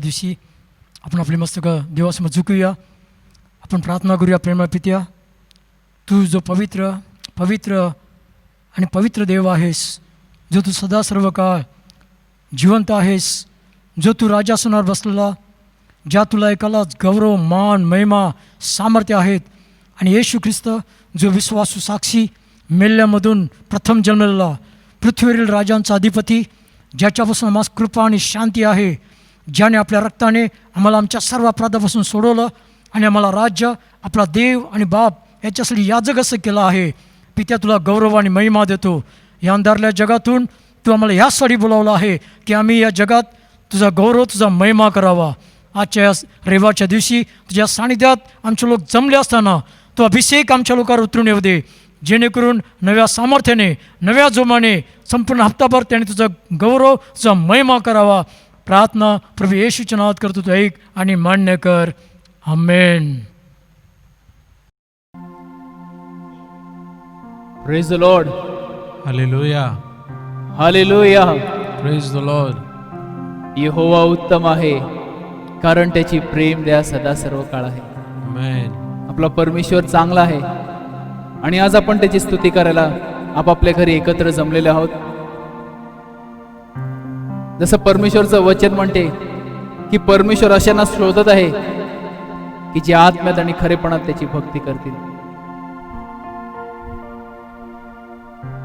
दिवशी आपण आपली मस्तक देवासमोर झुकूया. आपण प्रार्थना करूया. प्रेमळ पित्या, तू जो पवित्र पवित्र आणि पवित्र देव आहेस, जो तू सदा सर्व काळ जिवंत आहेस, जो तू राजासनावर बसलेला, ज्या तुला एकाला गौरव, मान, महिमा, सामर्थ्य आहेत, आणि येशू ख्रिस्त जो विश्वासू साक्षी, मेल्यामधून प्रथम जन्मलेला, पृथ्वीवरील राजांचा अधिपती, ज्याच्यापासून आम्हाला कृपा आणि शांती आहे, ज्याने आपल्या रक्ताने आम्हाला आमच्या सर्व अपराधापासून सोडवलं आणि आम्हाला राज्य, आपला देव आणि बाप याच्यासाठी याजक असं केलं आहे. पित्या, तुला गौरव आणि महिमा देतो. या अंधारल्या जगातून तू आम्हाला ह्यासाठी बोलावलं आहे की आम्ही या जगात तुझा गौरव, तुझा महिमा करावा. आजच्या या रविवारच्या दिवशी तुझ्या सानिध्यात आमचे लोक जमले असताना तो अभिषेक आमच्या लोकांवर उतरून येऊ दे, जेणेकरून नव्या सामर्थ्याने, नव्या जोमाने संपूर्ण हप्ताभर त्याने तुझा गौरव, तुझा महिमा करावा. प्रार्थना प्रभू येशूच्या नावात करतो, तो ऐक आणि मान्य कर. आमेन. Praise the Lord. Hallelujah. Hallelujah. Praise the Lord. यहोवा उत्तम आहे, कारण त्याची प्रेम दया सदा सर्व काळ आहे. Amen. आपला परमेश्वर चांगला आहे आणि आज आपण त्याची स्तुती करायला आपापल्या घरी एकत्र जमलेले आहोत. जसं परमेश्वरचं वचन म्हणते की परमेश्वर अशांना शोधत आहे की जे आत्म्यात आणि खरेपणात त्याची भक्ती करतील.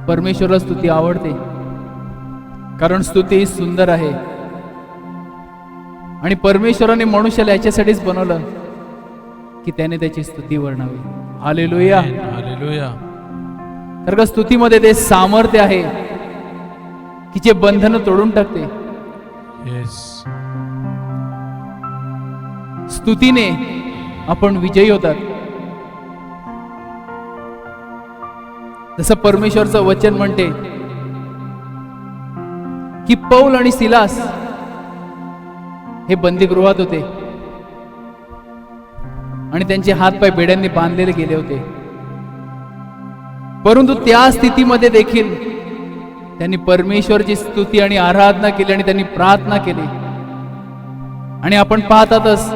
परमेश्वराला स्तुती आवडते, कारण स्तुती ही सुंदर आहे. आणि परमेश्वराने मनुष्याला याच्यासाठीच बनवलं की त्याने त्याची स्तुती वर्णावी. हालेलुया. Hallelujah. तर का स्तुतीमध्ये ते सामर्थ्य आहे की जे बंधन तोडून टाकते. Yes. स्तुतीने आपण विजयी होतात. जसं परमेश्वरचं वचन म्हणते की पौल आणि सिलास हे बंदीगृहात होते आणि त्यांचे हातपाय बेड्यांनी बांधलेले गेले होते, परंतु त्या स्थितीमध्ये देखील त्यांनी परमेश्वरची स्तुती आणि आराधना केली आणि त्यांनी प्रार्थना केली. आणि आपण पाहतातच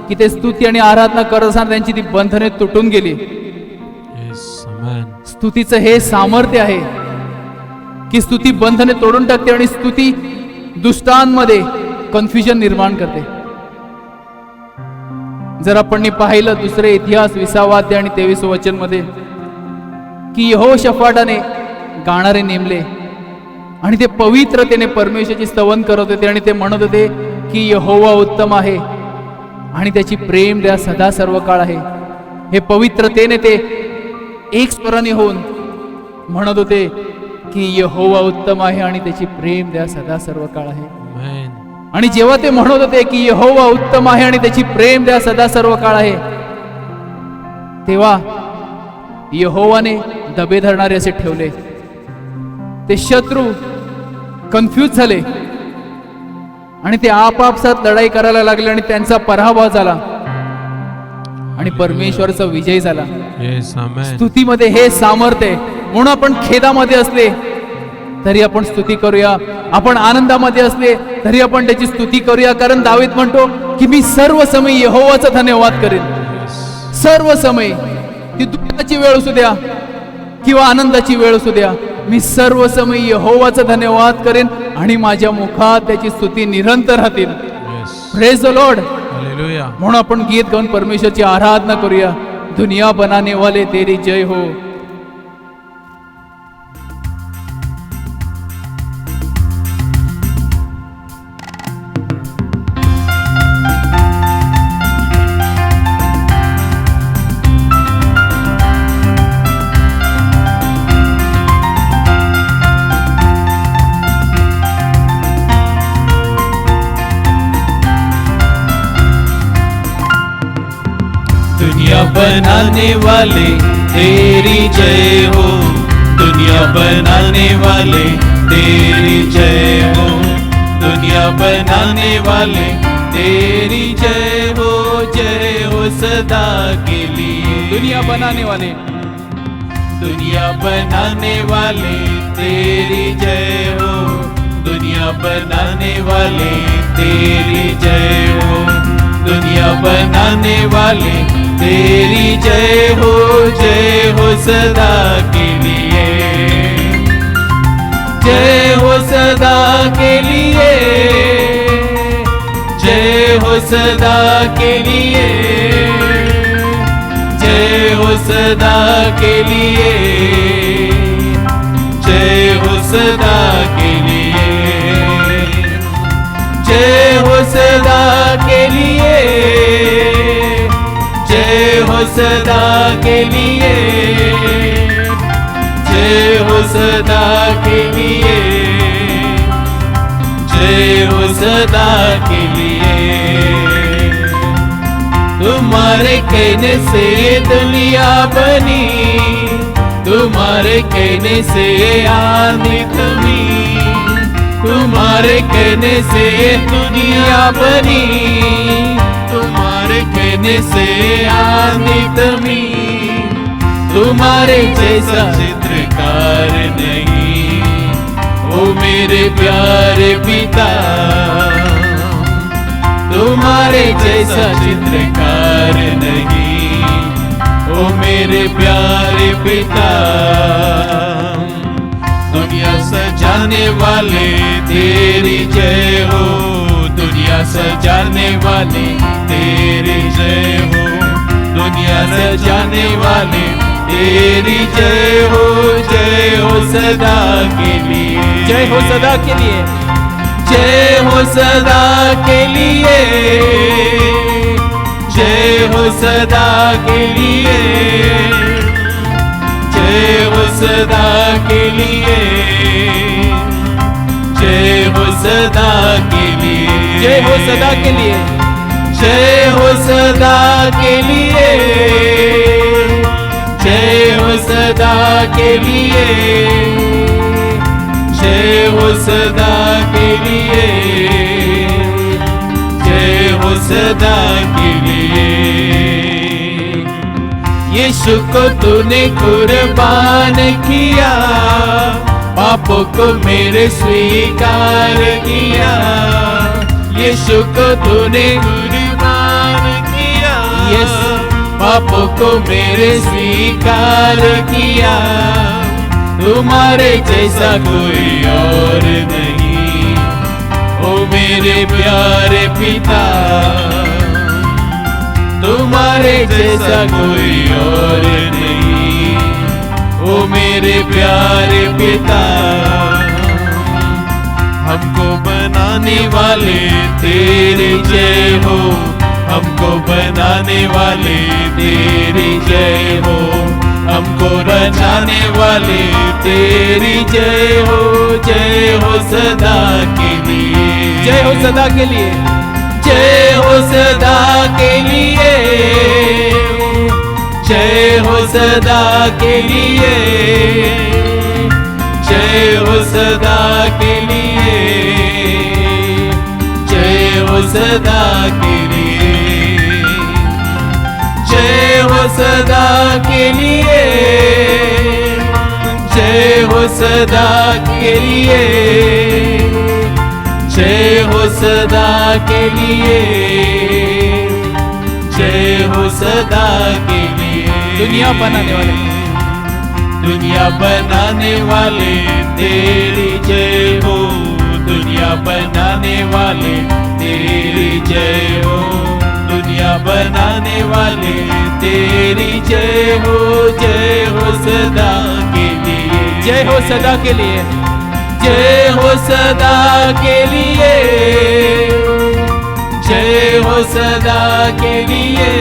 की ते स्तुती आणि आराधना करत असताना त्यांची ती बंधने तुटून गेली. Yes. Amen. स्तुतीचं हे सामर्थ्य आहे की स्तुती बंधने तोडून टाकते आणि स्तुती दुष्टांमध्ये कन्फ्युजन निर्माण करते. जर आपण पाहिलं दुसरे इतिहास 20 अध्याय आणि 23 वचन मध्ये की यहोशफाटाने गाणारे नेमले आणि ते पवित्रतेने परमेश्वराची स्तवन करत होते आणि ते म्हणत होते की यहोवा उत्तम आहे आणि त्याची प्रेम दया सदा सर्व काळ आहे. हे पवित्रतेने ते एक स्वराने होऊन म्हणत होते की यहोवा उत्तम आहे आणि त्याची प्रेम दया सदा सर्व काळ आहे. Amen. आणि जेव्हा ते म्हणत होते की यहोवा उत्तम आहे आणि त्याची प्रेम दया सदा सर्व काळ आहे, तेव्हा यहोवाने दबे धरणारे असे ठेवले. ते शत्रू कन्फ्यूज झाले आणि ते आपापसात लढाई करायला लागले आणि त्यांचा पराभव झाला आणि परमेश्वराचा विजय झाला. Yes. Amen. स्तुतीमध्ये हे सामर्थ्य आहे. म्हणून आपण खेदामध्ये असले तरी आपण स्तुती करूया, आपण आनंदामध्ये असले तरी आपण त्याची स्तुती करूया. कारण दावीद म्हणतो की मी सर्व समय यहोवाचा धन्यवाद करेन. सर्व समय, ती दुःखाची वेळ असू द्या किंवा आनंदाची वेळ असू द्या, मी सर्व समय यहोवाचा धन्यवाद करेन आणि माझ्या मुखात त्याची स्तुती निरंतर राहतील. Yes. Praise the Lord. Hallelujah. म्हणून आपण गीत गाऊन परमेश्वरची आराधना करूया. दुनिया बनाने वाले तेरी जय हो. दुनिया बनाने वाले तेरी जय हो. दुनिया बनाने वाले तेरी जय हो. दुनिया बनाने वाले तेरी जय हो सदा के लिए. दुनिया बनाने वाले, दुनिया बनाने वाले तेरी जय हो. दुनिया बनाने वाले तेरी जय हो, दुनिया बनाने वाले तेरी जय हो सदा के लिए, जय हो सदा के लिए, जय हो सदा के लिए, जय हो सदा के लिए, जय हो सदा के लिए, जय हो सदा के लिए, जय हो सदा के लिए, जय हो सदा के लिए, जय हो सदा के लिए। तुम्हारे कहने से दुनिया बनी, तुम्हारे कहने से आंधी थमी, तुम्हारे कहने से दुनिया बनी, तुम्हारे कहने से आंधी थमी, तुम्हारे जैसा चित्रकार नहीं, ओ मेरे प्यारे पिता, तुम्हारे जैसा चित्रकार नहीं, ओ मेरे प्यारे पिता। दुनिया सजाने वाले तेरी जय हो, दुनिया सजाने वाले तेरी जय हो, दुनिया सजाने वाले तेरी जय हो सदा के लिए, जय हो सदा के लिए, जय हो सदा के लिए, जय हो सदा के लिए, जय हो सदा के लिए, जय हो सदा के लिए, जय हो सदा के लिए, जय हो सदा के लिए, जय हो सदा के लिए, जय हो सदा के लिए, जय हो सदा के लिए। यीशु को तूने कुर्बान किया, पापों को मेरे स्वीकार किया, यीशु को तूने कुर्बान किया, पापों को मेरे स्वीकार किया, तुम्हारे जैसा कोई और नहीं, ओ मेरे प्यारे पिता, तुम्हारे जैसा कोई और नहीं, ओ मेरे प्यारे पिता। हमको बनाने वाले तेरी जय हो, हमको बनाने वाले तेरी जय हो, हमको रचाने वाले तेरी जय हो सदा के लिए, जय हो सदा के लिए, जय हो सदा के लिए, जय हो सदा के लिए, जय हो सदा के लिए, जय हो सदा के लिए, जय हो सदा के लिए, जय हो सदा के लिए, जय हो सदा के लिए, जय हो सदा के लिए। दुनिया बनाने वाले, दुनिया बनाने वाले तेरी जय हो, दुनिया बनाने वाले तेरी जय हो, दुनिया बनाने वाले तेरी जय हो सदा के लिए, जय हो सदा के लिए, जय हो सदा के लिए, जय हो सदा के लिए,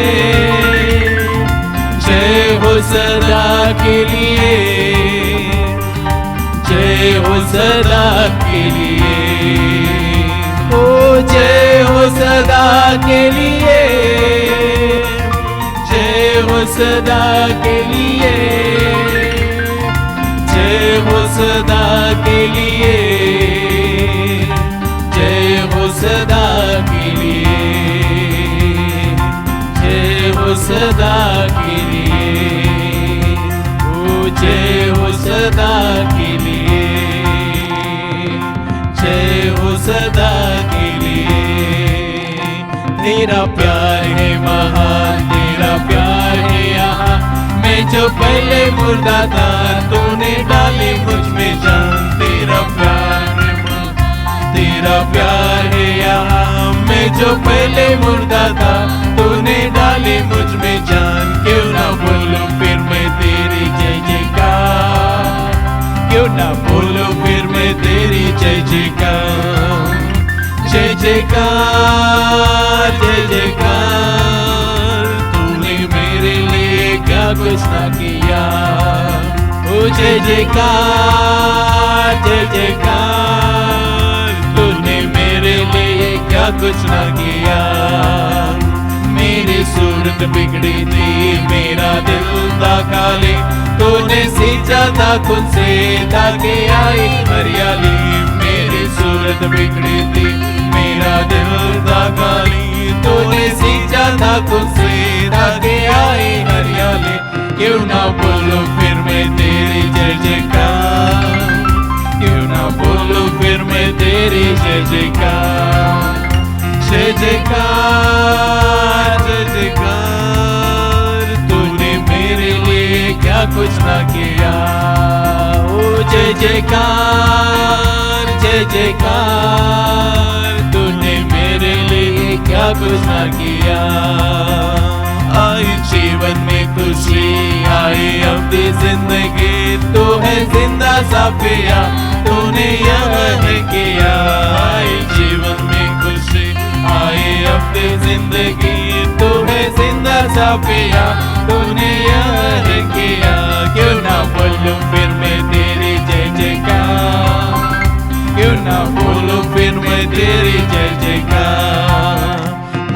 जय हो सदा के लिए, जय हो सदा के लिए, ओ जय हो सदा के लिए, जय हो सदा के लिए, जय हो सदा के लिए, जय हो सदा के लिए, जय हो सदा के लिए, ओ जय हो सदा के लिए, जय हो तेरा प्यार है महान, तेरा प्यार है यहाँ। मैं जो पहले मुर्दा था, तूने डाली मुझ में जान। तेरा प्यार है महान, तेरा प्यार है यहाँ। मैं जो पहले मुर्दा था, तूने डाली मुझ में जान। क्यों ना बोलूं फिर मैं तेरी जय जयकार, क्यों ना बोलूं फिर मैं तेरी जय जयकार। जय जयकार, जय जयकार, तूने मेरे लिए क्या कुछ ना किया। ओ जय जयकार, जय जयकार, तूने मेरे लिए क्या कुछ ना किया। मेरी सूरत बिगड़ी थी, मेरा दिल था काले, तूने सींचा था खुद से ताकि आई हरियाली। मेरी सूरत बिगड़ी थी, मेरा दिल था काली, तूने सींचा था खुद से ताकि आई हरियाली। क्यों ना बोलूं फिर मैं तेरी जय जयकार, क्यों ना बोलूं फिर मैं तेरी जय जयकार। जय जयकार, जय जयकार, तूने मेरे लिए क्या कुछ ना किया। ओ जय जयकार, जय जयकार, तूने मेरे लिए क्या कुछ ना किया। आई जीवन में खुशी, आई अपनी जिंदगी, तू है जिंदा सा पिया, तूने यह है किया। आई जीवन में खुशी, आई अपनी जिंदगी, तू है जिंदा सा पिया, तूने यह है किया। क्यों ना बोलूं फिर मैं तेरी जय जयकार, क्यों ना बोलूं फिर मैं तेरी जय जयकार।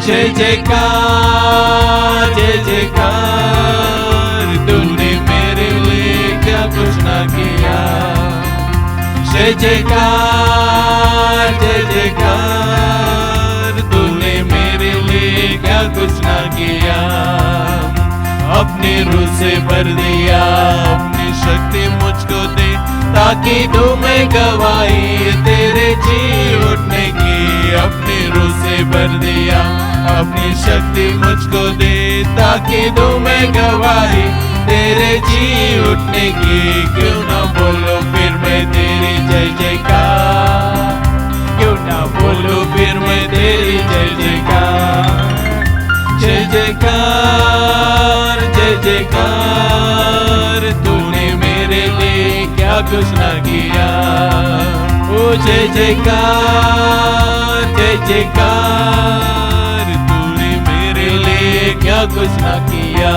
जय जयकार, जय जयकार, तूने मेरे लिए क्या कुछ ना किया। जय जयकार, जय जयकार, तूने मेरे लिए क्या कुछ ना किया। अपनी रूह से भर दिया, अपनी शक्ति मुझको दे, ताकि दूं मैं गवाही तेरे जी उठने की। अपनी रूह से भर दिया, अपनी शक्ति मुझको दे, ताकि दूं मैं गवाही तेरे जी उठने की। क्यों ना बोलो फिर मैं तेरी जय जयकार, क्यों ना बोलो फिर मैं तेरी जय जयकार। जय जयकार, जय जयकार, तूने मेरे लिए क्या कुछ ना किया। ओ जय जयकार, जय जयकार, तूने मेरे लिए क्या कुछ ना किया।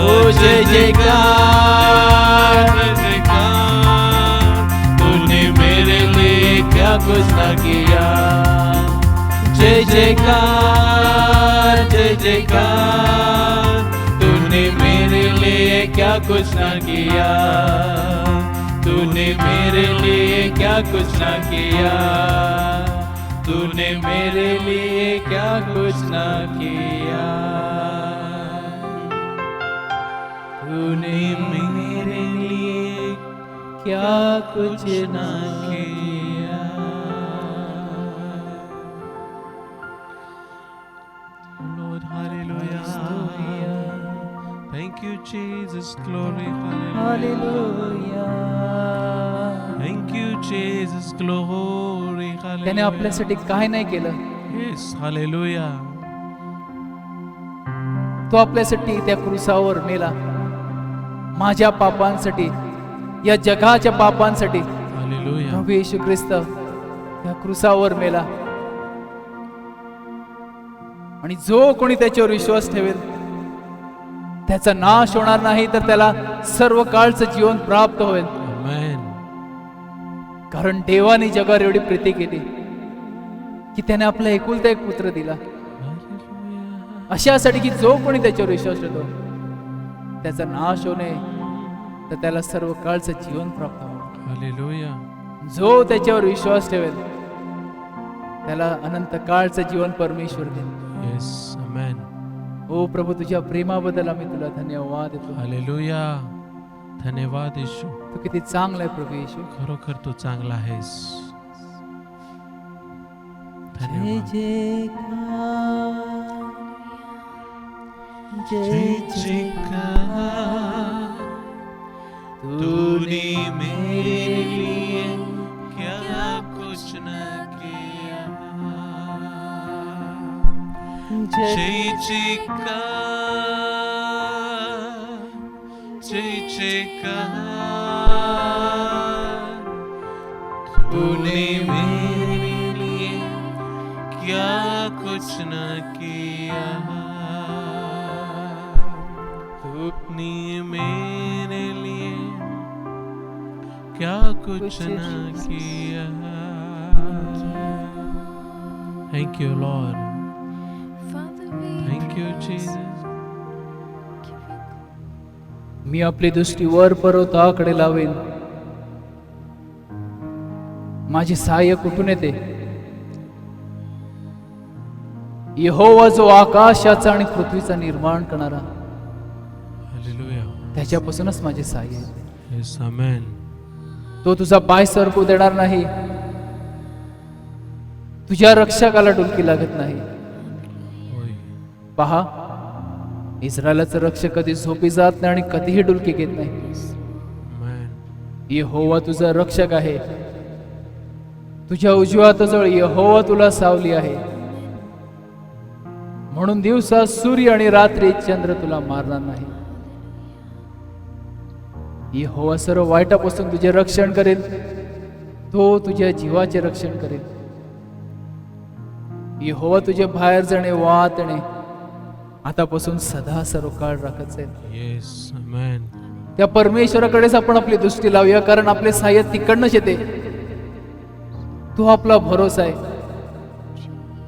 ओ जय जयकार, जय जयकार, तूने मेरे लिए क्या कुछ ना किया। जय जयकार, जय जयकार, तूने मेरे लिए क्या कुछ ना किया। तूने मेरे लिए क्या कुछ ना किया, तूने मेरे लिए क्या कुछ ना किया। तूने मेरे लिए क्या कुछ ना KIA. Lord, hallelujah. Thank you, Jesus. Glory, hallelujah. Thank you, Jesus. Glory, hallelujah. त्याने आपल्यासाठी काय नाही केलं. Yes, hallelujah. तो आपल्यासाठी त्या क्रूसावर मेला, माझ्या पापांसाठी, या जगाच्या पापांसाठी. Hallelujah. प्रभू येशू ख्रिस्त या क्रूसावर मेला, आणि जो कोणी त्याच्यावर विश्वास ठेवेल त्याचा नाश होणार नाही, तर त्याला सर्व काळचं जीवन प्राप्त होईल. Amen. कारण देवाने जगावर एवढी प्रीती केली की त्याने आपला एकुलता एक पुत्र दिला, Hallelujah. अशासाठी की जो कोणी त्याच्यावर विश्वास ठेवतो त्याचा नाश होणे, तर त्याला सर्व काळचं जीवन प्राप्त होईल. Hallelujah. जो त्याच्यावर विश्वास ठेवेल त्याला अनंत काळचं जीवन परमेश्वर देईल. Yes, amen. ओ प्रभू, तुझ्या प्रेमाबद्दल आम्ही तुला धन्यवाद देतो. Hallelujah. धन्यवाद येशू. तू किती चांगला आहे प्रभू येशू. खरोखर तू चांगला आहेस. जय धन्यवाद. जयकार जय जयकार तूने मेरे लिए क्या कुछ न किया। जय जयकार जय जयकार तूने मेरे लिए क्या कुछ न किया। तूने मेरे लिए क्या कुछ न किया। Thank you, Lord. Thank you, Jesus. मी आपली दृष्टी वर पर्वताकडे लावेन. माझे सहाय्य कुठून येते? यहोवा जो आकाशाचा आणि पृथ्वीचा निर्माण करणारा, Hallelujah. त्याच्यापासूनच माझे सहाय्य येते. Yes, Amen. तो तुझा पाय सरकू देणार नाही. तुझ्या रक्षकाला डुलकी लागत नाही. होय. पहा, इस्रायलाचं रक्षक कधी झोपी जात नाही आणि कधीही डुलकी घेत नाही. Amen. यहोवा तुझा रक्षक आहे. तुझ्या उजव्या हाताजवळ यहोवा तुला सावली आहे. म्हणून दिवसा सूर्य आणि रात्री चंद्र तुला मारणार नाही. यहोवा सर्व वाईटापासून तुझे रक्षण करेल. तो तुझ्या जीवाचे रक्षण करेल. यहोवा तुझे बाहेर जाणे व आत येणे आतापासून सदा सर्व काळ राखत जाईल. Yes, Amen. त्या परमेश्वराकडेच आपण आपली दृष्टी लावूया, कारण आपले सहाय्य तिकडनंच येते. तो आपला भरोसा आहे.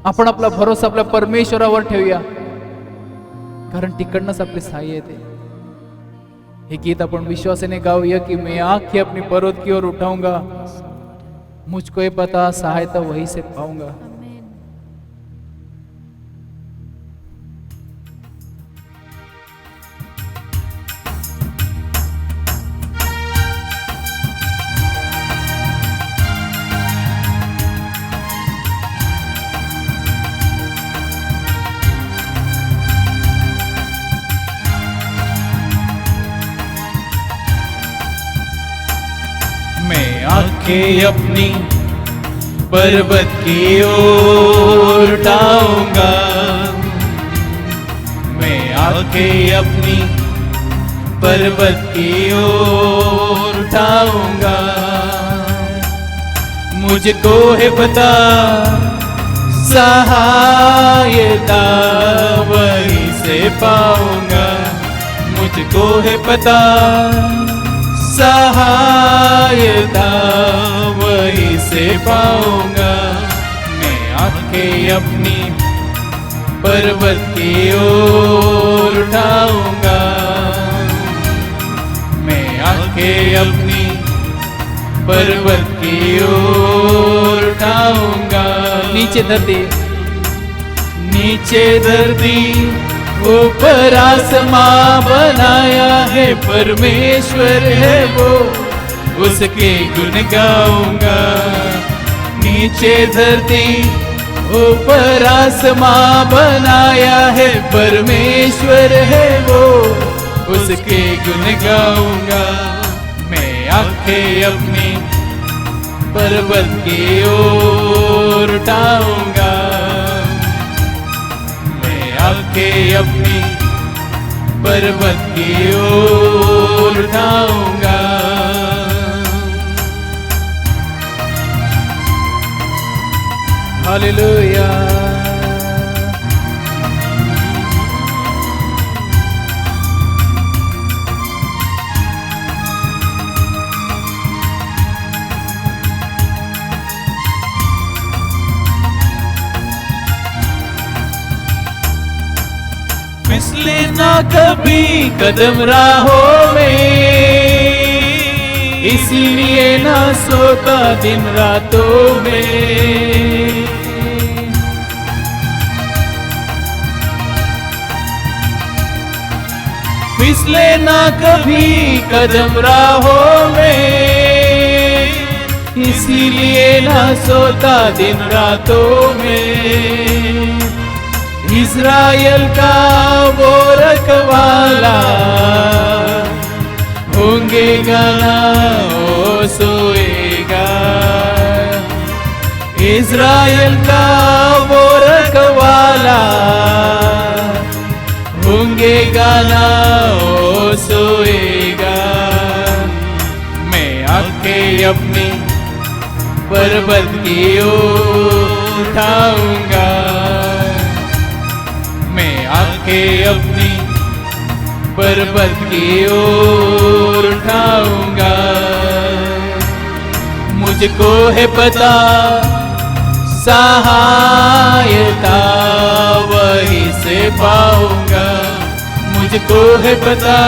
आपण आपला भरोसा आपल्या परमेश्वरावर ठेवूया, कारण तिकडनंच आपले सहाय्य येते. हे गीत आपण विश्वासाने गाऊया की मैं आंखें अपनी पर्वत की ओर उठाऊंगा, मुझको ये पता सहायता वहीं से पाऊंगा. आंखें अपनी पर्वत की ओर उठाऊंगा, मैं आंखें अपनी पर्वत की ओर उठाऊंगा. मुझको है पता सहायता वहीं से पाऊंगा. मुझको है पता सहायता वहीं से पाऊंगा. मैं आंखें अपनी पर्वत की ओर उठाऊंगा, मैं आंखें अपनी पर्वत की ओर उठाऊंगा. नीचे धरती, नीचे धरती ऊपर आसमां बनाया है परमेश्वर है वो, उसके गुण गाऊंगा. नीचे धरती ऊपर आसमां बनाया है परमेश्वर है वो, उसके गुण गाऊंगा. मैं आंखें अपनी पर्वत की ओर उठाऊंगा, आंखें अपनी पर्वत की ओर उठाऊंगा. हालेलुया. फिसले ना कभी कदम राहों में, इसीलिए ना सोता दिन रातों में. फिसले ना कभी कदम राहों में, इसीलिए ना सोता दिन रातों में. इज़राइल का वो रखवाला होंगे गाना ओ सोएगा। इज़राइल का वो रखवाला होंगे गाना ओ सोएगा। मैं आके अपनी पर्वत की ओर उठाऊंगा। मैं आके अपनी पर्वत की ओर उठाऊंगा। मुझको है पता सहायता वहीं से पाऊंगा। मुझको है पता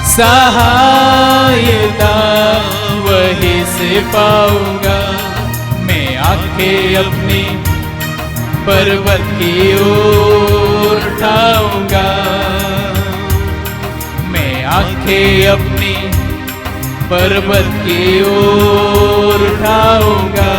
सहायता वहीं से पाऊंगा। मैं आंखें अपनी पर्वत की ओर उठाऊंगा। मैं आंखें अपनी पर्वत की ओर उठाऊंगा।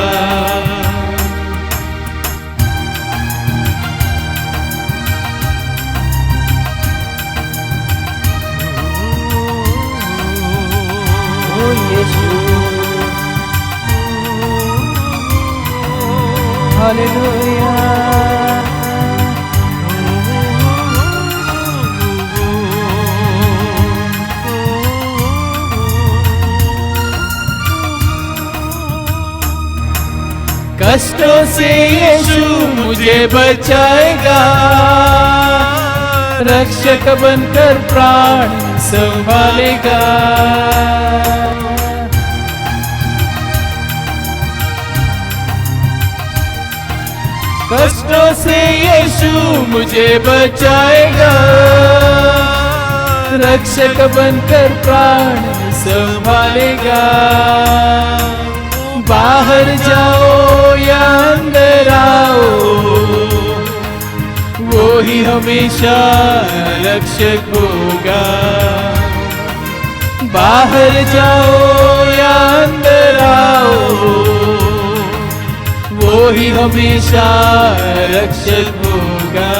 कष्टों से यीशु मुझे बचाएगा। रक्षक बनकर प्राण संभालेगा। कष्टों से यीशु मुझे बचाएगा। रक्षक बनकर प्राण संभालेगा। बाहर जाओ या अंदर आओ, वो ही हमेशा रक्षक होगा। बाहर जाओ या अंदर आओ, वो ही हमेशा रक्षक होगा।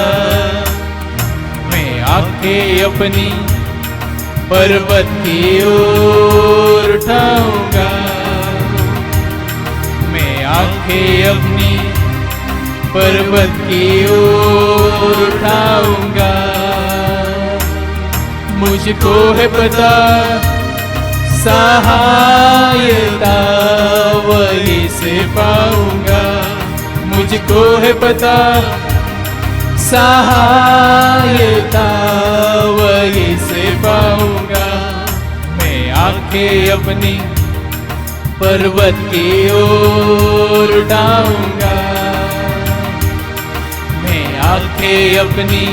मैं आंखें अपनी पर्वत की ओर उठाऊंगा। आंखें अपनी पर्वत की ओर उठाऊंगा। मुझको है पता सहायता वहीं से पाऊंगा। मुझको है पता सहायता वहीं से पाऊंगा। मैं आंखें अपनी पर्वत की ओर उठाऊंगा। मैं आंखें अपनी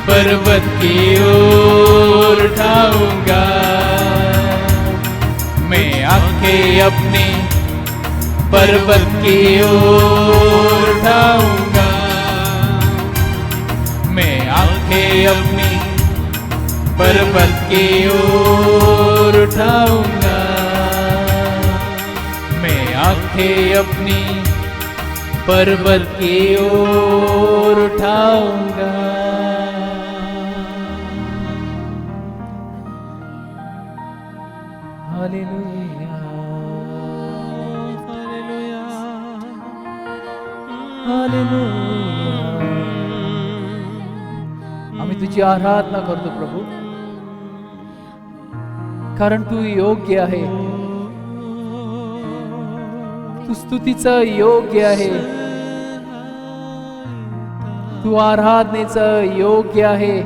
पर्वत की ओर उठाऊंगा। मैं आंखें अपनी पर्वत की ओर उठाऊंगा। मैं आंखें अपनी पर्वत की ओर उठाऊंगा। आंखें अपनी पर्वत की ओर उठाऊंगा। Hallelujah, hallelujah, hallelujah. आम्ही तुझी आराधना करतो प्रभू, कारण तू योग्य आहे। तू स्तुतीचं योग्य आहे। तू आराधनेचं योग्य आहे।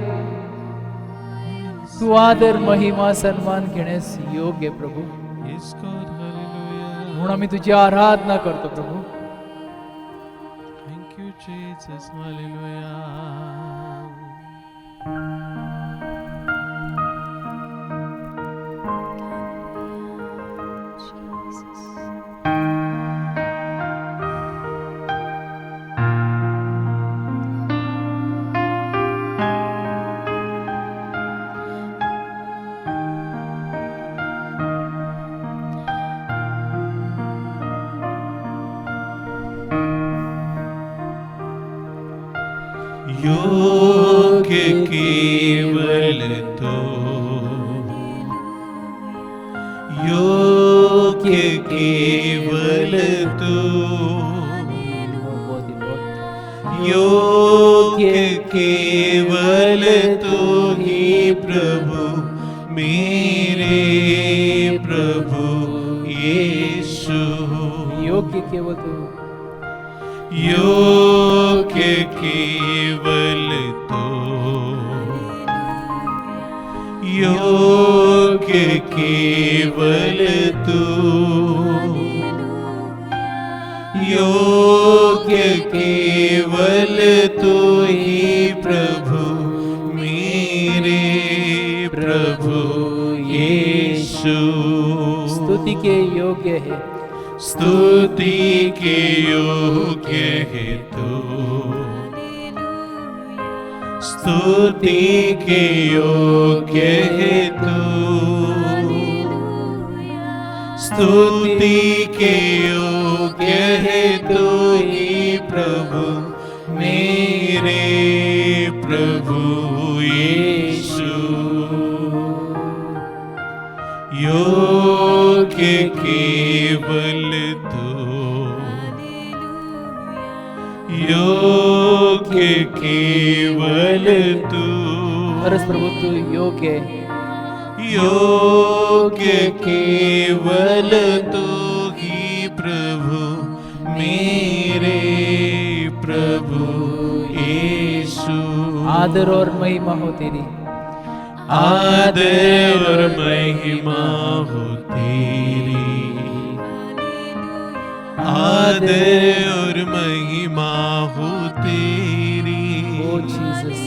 तू आदर महिमा सन्मान घेण्यास योग्य प्रभू। म्हणून आम्ही तुझी आराधना करतो प्रभू। Thank you, Jesus. Hallelujah. योग्य केवल तो, योग्य केवल तो, योग्य केवल तो ही प्रभु, मेरे प्रभु यीशु। योग्य केवल तू, योग्य केवल तो, योग्य केवल तो, योग्य केवल तो ही प्रभु, मेरे प्रभु यीशु। स्तुति के योग्य है, स्तुति के योग्य है तू, स्तुति के योग्य है तू, स्तुति के योग्य है तू ही प्रभु, मेरे प्रभु यीशु। योग्य केवल तो, योग्य केवल तू, खरंच प्रभु तू योग्य आहे। योग्य केवल तू ही प्रभु, मेरे प्रभु यीशु। आदर और महिमा हो तेरी, आदर और महिमा हो तेरी, आदर और महिमा हो तेरी, ओ जीसस।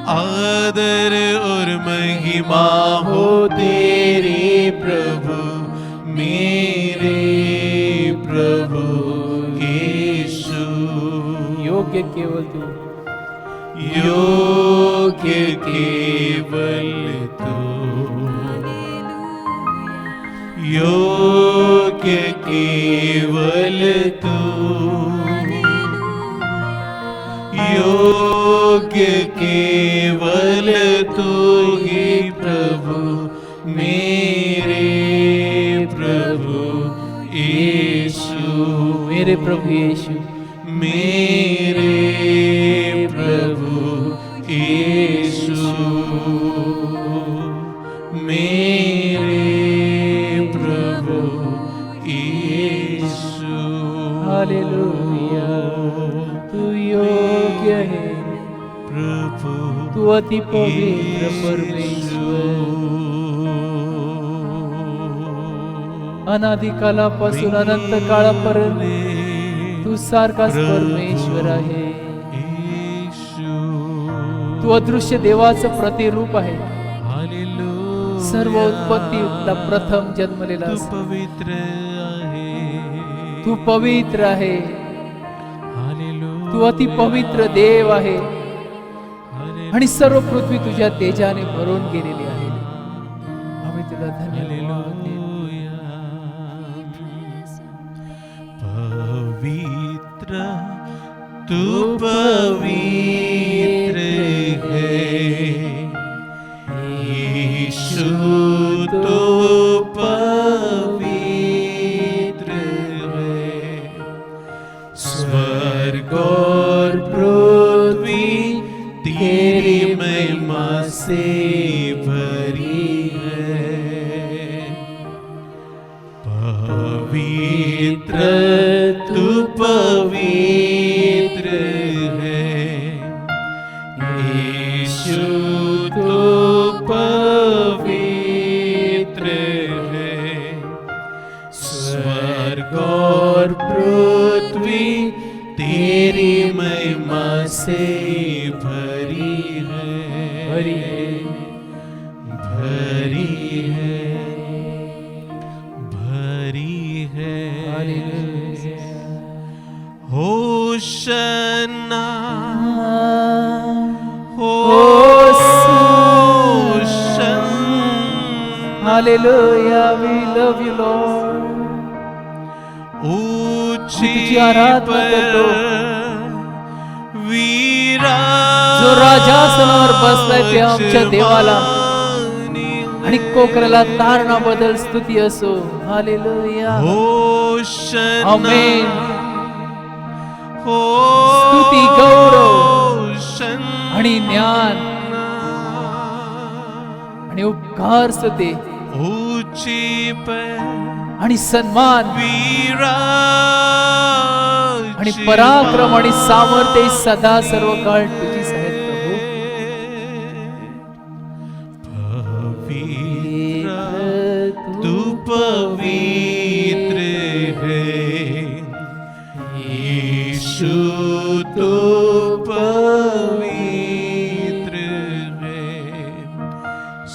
आदर और महिमा हो तेरी प्रभु, मेरे प्रभु यीशु। योग्य केवल तू, योग्य केवल तो, योग्य केवल तो, योग्य केवल तो ही प्रभु, मेरे प्रभु यीशु। मेरे प्रभु यीशु, मेरे प्रभु यीशु, मेरे प्रभु यीशु। हालेलुया। तू योग्य है प्रभु, तू अति पवित्र परमेश्वर। अनादि कालापासून अनंत काळापर्यंत तू सारखाच परमेश्वर आहे। तू अदृश्य देवाचं प्रतिरूप आहे। सर्व उत्पत्तीला प्रथम जन्मलेला तू पवित्र आहे, तू पवित्र आहे, तू अति पवित्र देव आहे आणि सर्व पृथ्वी तुझ्या तेजाने भरून गेलेली आहे। आम्ही तुला धन्यवाद देतो। पवित्र तू पवित्र है यीशु, तो पवित्र है। स्वर्ग और पृथ्वी तेरी महिमा से भरी है। पवित्र तू पवित्र है यीशु, तो पवित्र है। स्वर्ग और पृथ्वी तेरी महिमा से भरी है, भरी है, भरी है, भरी है। होशन्ना, Hallelujah, we love you, Lord. ऊंची तुझी आराधना करतो। वीरा सिंहासनावर बसलाय ते आमच्या देवाला आणि कोकराला तारणाबद्दल स्तुती असो. हालेलुया. आमेन. स्तुती, गौरव आणि ज्ञान आणि उपकार स्तुती ऊंची आणि सन्मान विराज आणि पराक्रम आणि सामर्थ्य सदा सर्व काळ तुझीच आहेत प्रभू. तू पवित्र है यीशु, तू पवित्र है.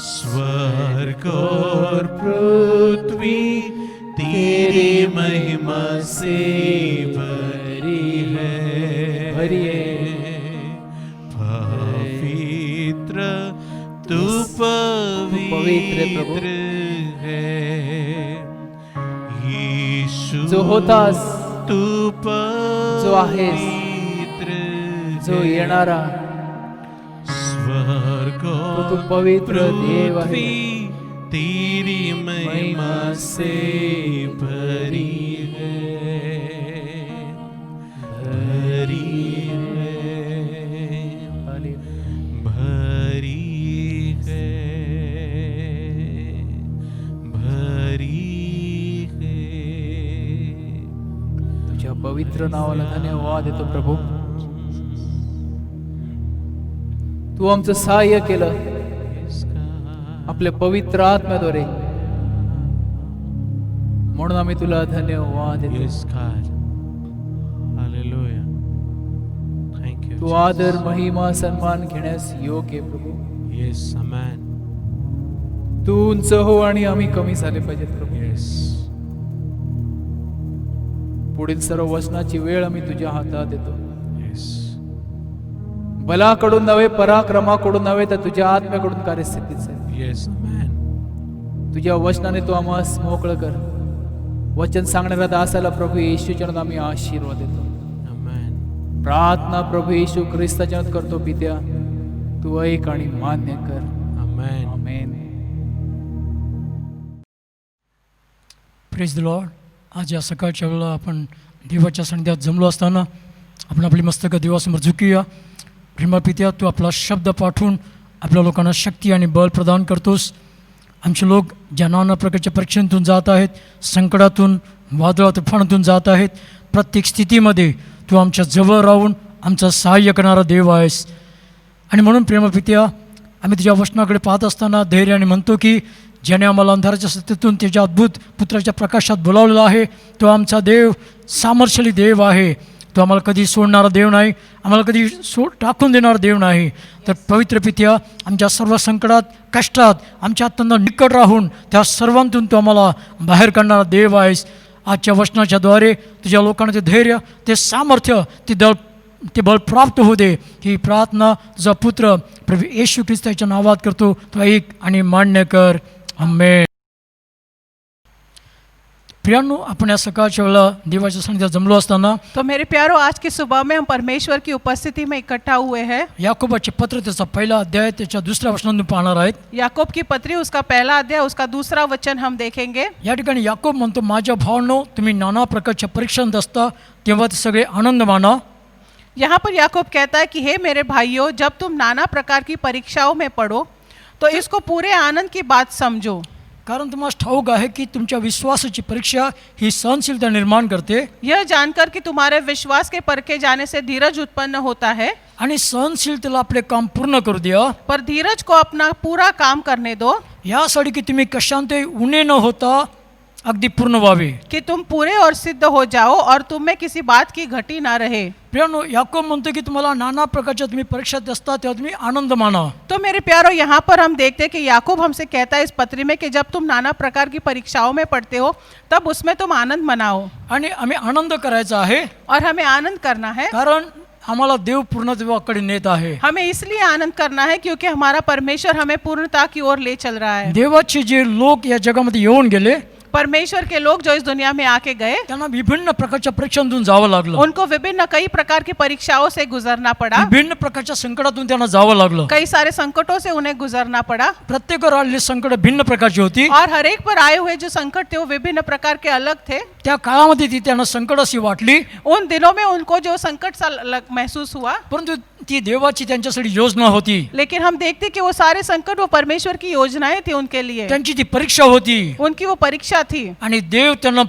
स्वर्ग और पृथ्वी तेरी महिमा से भरी है. पवित्र तू पवित्र है यीशु, जो होतास, तू जो आहेस, पवित्र जो येणारा, स्वर्ग तू पवित्र देव आहे. पृथ्वी तेरी महिमा से भरी है. भरी है, भरी है, भरी है. तुझ्या पवित्र नावाला धन्यवाद देतो प्रभू. तू आमचं सहाय्य केलं आपल्या पवित्र आत्म्याद्वारे, म्हणून आम्ही तुला धन्यवाद देतो. Yes, God. Hallelujah. Thank you. तू आदर, महिमा, सन्मान घेण्यास योग्य आहे प्रभू. Yes, amen. तू उंच हो आणि आम्ही कमी झाले पाहिजेत प्रभू. Yes. पुढील सर्व वचनाची वेळ आम्ही तुझ्या हातात देतो. Yes. बलाकडून नव्हे, पराक्रमाकडून नव्हे, तर तुझ्या आत्म्याकडून कार्यस्थितीच आहे. Yes, amen. तुझ्या वचनाने तू आम्हाला मोकळं कर. वचन सांगणाऱ्या दासाला प्रभू येशूच्या नावात आम्ही आशीर्वाद देतो. Amen. प्रार्थना प्रभू येशू ख्रिस्ताच्या नावात करतो पित्या, तू ऐक आणि मान्य कर. Amen. Amen. Praise the Lord. आज या सकाळच्या वेळेला आपण देवाच्या सानिध्यात जमलो असताना आपण आपली मस्तकं देवासमोर झुकूया. प्रेमापित्या, तू आपला शब्द पाठवून आपल्या लोकांना शक्ती आणि बळ प्रदान करतोस. आमचे लोक ज्या नाना प्रकारच्या परीक्षेतून जात आहेत, संकटातून, वादळा तुफानातून जात आहेत, प्रत्येक स्थितीमध्ये तू आमच्या जवळ राहून आमचं सहाय्य करणारा देव आहेस. आणि म्हणून प्रेमपित्या, आम्ही तुझ्या वचनाकडे पाहत असताना धैर्याने म्हणतो की ज्याने आम्हाला अंधाराच्या सत्तेतून त्याच्या अद्भुत पुत्राच्या प्रकाशात बोलावलेला आहे, तो आमचा देव सामर्थ्यशाली देव आहे. तो आम्हाला कधी सोडणारा देव नाही, आम्हाला कधी टाकून देणारा देव नाही. तर पवित्र पित्या, आमच्या सर्व संकटात, कष्टात आमच्या अत्यंत निकट राहून त्या सर्वांतून तो आम्हाला बाहेर काढणारा देव आहेस. आजच्या वचनाच्याद्वारे तुझ्या लोकांना ते धैर्य, ते सामर्थ्य, ते बळ प्राप्त होऊ दे. ही प्रार्थना तुझा पुत्र प्रभू येशू ख्रिस्ताच्या नावात करतो. तो ऐक आणि मान्य कर. आमेन. प्रियांनो, आपण या सकाळच्या वेळेला देवाच्या सानिध्यात जमलो असताना तो मेरे प्यारो, आज की सुबह में हम परमेश्वर की उपस्थिति में इकट्ठा हुए हैं. याकोबाचे पत्र त्याचा पहिला अध्याय त्याच्या दुसऱ्या वचनातून पाहणार आहेत. याकूब की पत्री उसका पहला अध्याय उसका दूसरा वचन हम देखेंगे. या ठिकाणी याकोब म्हणतो, माझ्या भावांनो, तुम्ही नाना प्रकारच्या परीक्षांत असता तेव्हा ते सगळे आनंद माना. यहाँ पर याकूब कहता है कि हे मेरे भाइयों, जब तुम नाना प्रकार की परीक्षाओं में पड़ो तो इसको पूरे आनंद की बात समझो. कारण तुम्हाला ठाऊक आहे की तुमच्या विश्वासाची परीक्षा ही सहनशीलता निर्माण करते. यह जानकर कि तुम्हारे विश्वास के परखे जाने से धीरज उत्पन्न होता है. आणि सहनशीलतेला आपले काम पूर्ण करू द्या. पर धीरज को अपना पूरा काम करने दो. यासाठी की तुम्ही कशांतही उणे न होता अगदी पूर्ण व्हावे. कि तुम पूरे और सिद्ध हो जाओ और तुम में किसी बात की घटी ना रहे. प्रियांनो, याकोब म्हणतो की तुम्हाला नाना प्रकारच्या तुम्ही परीक्षात असता तेव्हा तुम्ही आनंद माना. तो मेरे प्यारो, यहाँ पर हम देखते हैं कि याकूब हमसे कहता है इस पत्री में कि जब तुम नाना प्रकार की परीक्षाओं में पड़ते हो तब उसमें तुम आनंद मनाओ. आणि आम्ही आनंद करायचा आहे और हमें आनंद करना है. कारण आम्हाला देव पूर्णत्वाकडे नेत आहे. हमें इसलिए आनंद करना है क्योंकि हमारा परमेश्वर हमें पूर्णता की ओर ले चल रहा है. देवाचे जे लोक या जगामध्ये येऊन गेले, परमेश्वर के लोग जो इस दुनिया में आके गए, त्यांना विभिन्न प्रकारच्या परीक्षांतून जावं लागलं, उनको विभिन्न कई प्रकार की परीक्षाओं से गुजरना पड़ा, विभिन्न प्रकारच्या संकटातून त्यांना जावं लागलं. कई सारे संकटों से उन्हें गुजरना पड़ा, प्रत्येकावर आलेली संकट भिन्न प्रकारची होती. और हर एक पर आए हुए जो संकट थे वो विभिन्न प्रकार के अलग थे. त्या काळामध्ये ती त्यांना संकट अशी वाटली, उन दिनों में उनको जो संकट सा महसूस हुआ, परंतु ती देवाची त्यांच्यासाठी योजना होती. लेकिन हम देखते कि वो सारे संकट वो परमेश्वर की योजनाएं थी उनके लिए, त्यांची ती परीक्षा होती उनकी वो परीक्षा थी, आणि देव त्यांना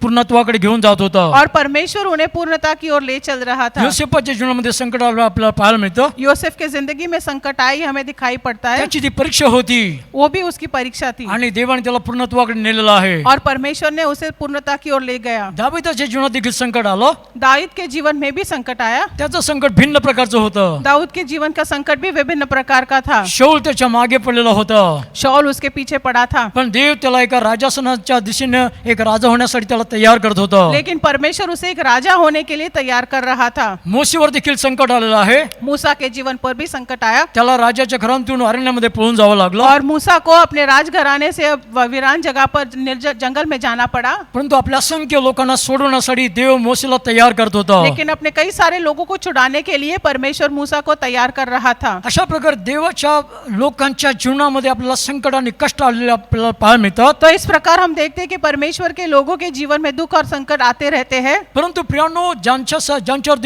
पूर्णत्वाकडे घेऊन जात होता. और परमेश्वर उन्हें पूर्णता की ओर ले चल रहा था. योसेफाच्या जीवनामध्ये संकट आपल्याला पाहायला मिळतं. योसेफ के जिंदगी में संकट आई हमें दिखाई पड़ता है, त्याची ती परीक्षा होती वो भी उसकी परीक्षा थी, आणि देवाने त्याला पूर्णत्वाकडे नेलेलं आहे. और परमेश्वर ने उसे पूर्णता की ओर ले गया. दाविदाच्या जीवनात देखील संकट आलं. दाऊद के जीवन में भी संकट आया. त्याचं संकट भिन्न प्रकारचं होतं. दाऊद के जीवन का संकट भी विभिन्न प्रकार का था. शौल त्याच्या मागे पडलेला होता, शौल उसके पीछे पड़ा था, पण देव त्याला एका राजासनाच्या दिशेने एक राजा होण्यासाठी त्याला तयार करत होता. लेकिन परमेश्वर उसे एक राजा होने के लिए तैयार कर रहा था. मोसेवर देखील संकट आलेलं आहे. मूसा के जीवन पर भी संकट आया, त्याला राजाच्या घरातून अरण्यामध्ये पळून जावं लागलं. और मूसा को अपने राजघराने से वीरान जगह पर जंगल में जाना पड़ा. परंतु आपल्या असंख्य लोकांना सोडवण्यासाठी देव मोसेला तयार करत होता. लेकिन अपने कई सारे लोगों को छुड़ाने के लिए परमेश्वर मूसा को तैयार कर रहा था. अशा प्रकारे देवाच्या लोकांच्या जीवनामध्ये आपल्याला संकट आणि कष्ट आलेले आपल्याला पाहायला मिळतात. तो इस प्रकार हम देखते हैं कि परमेश्वर के लोगों के जीवन में दुख और संकट आते रहते हैं. परंतु प्रियानो, ज्यांच्यावर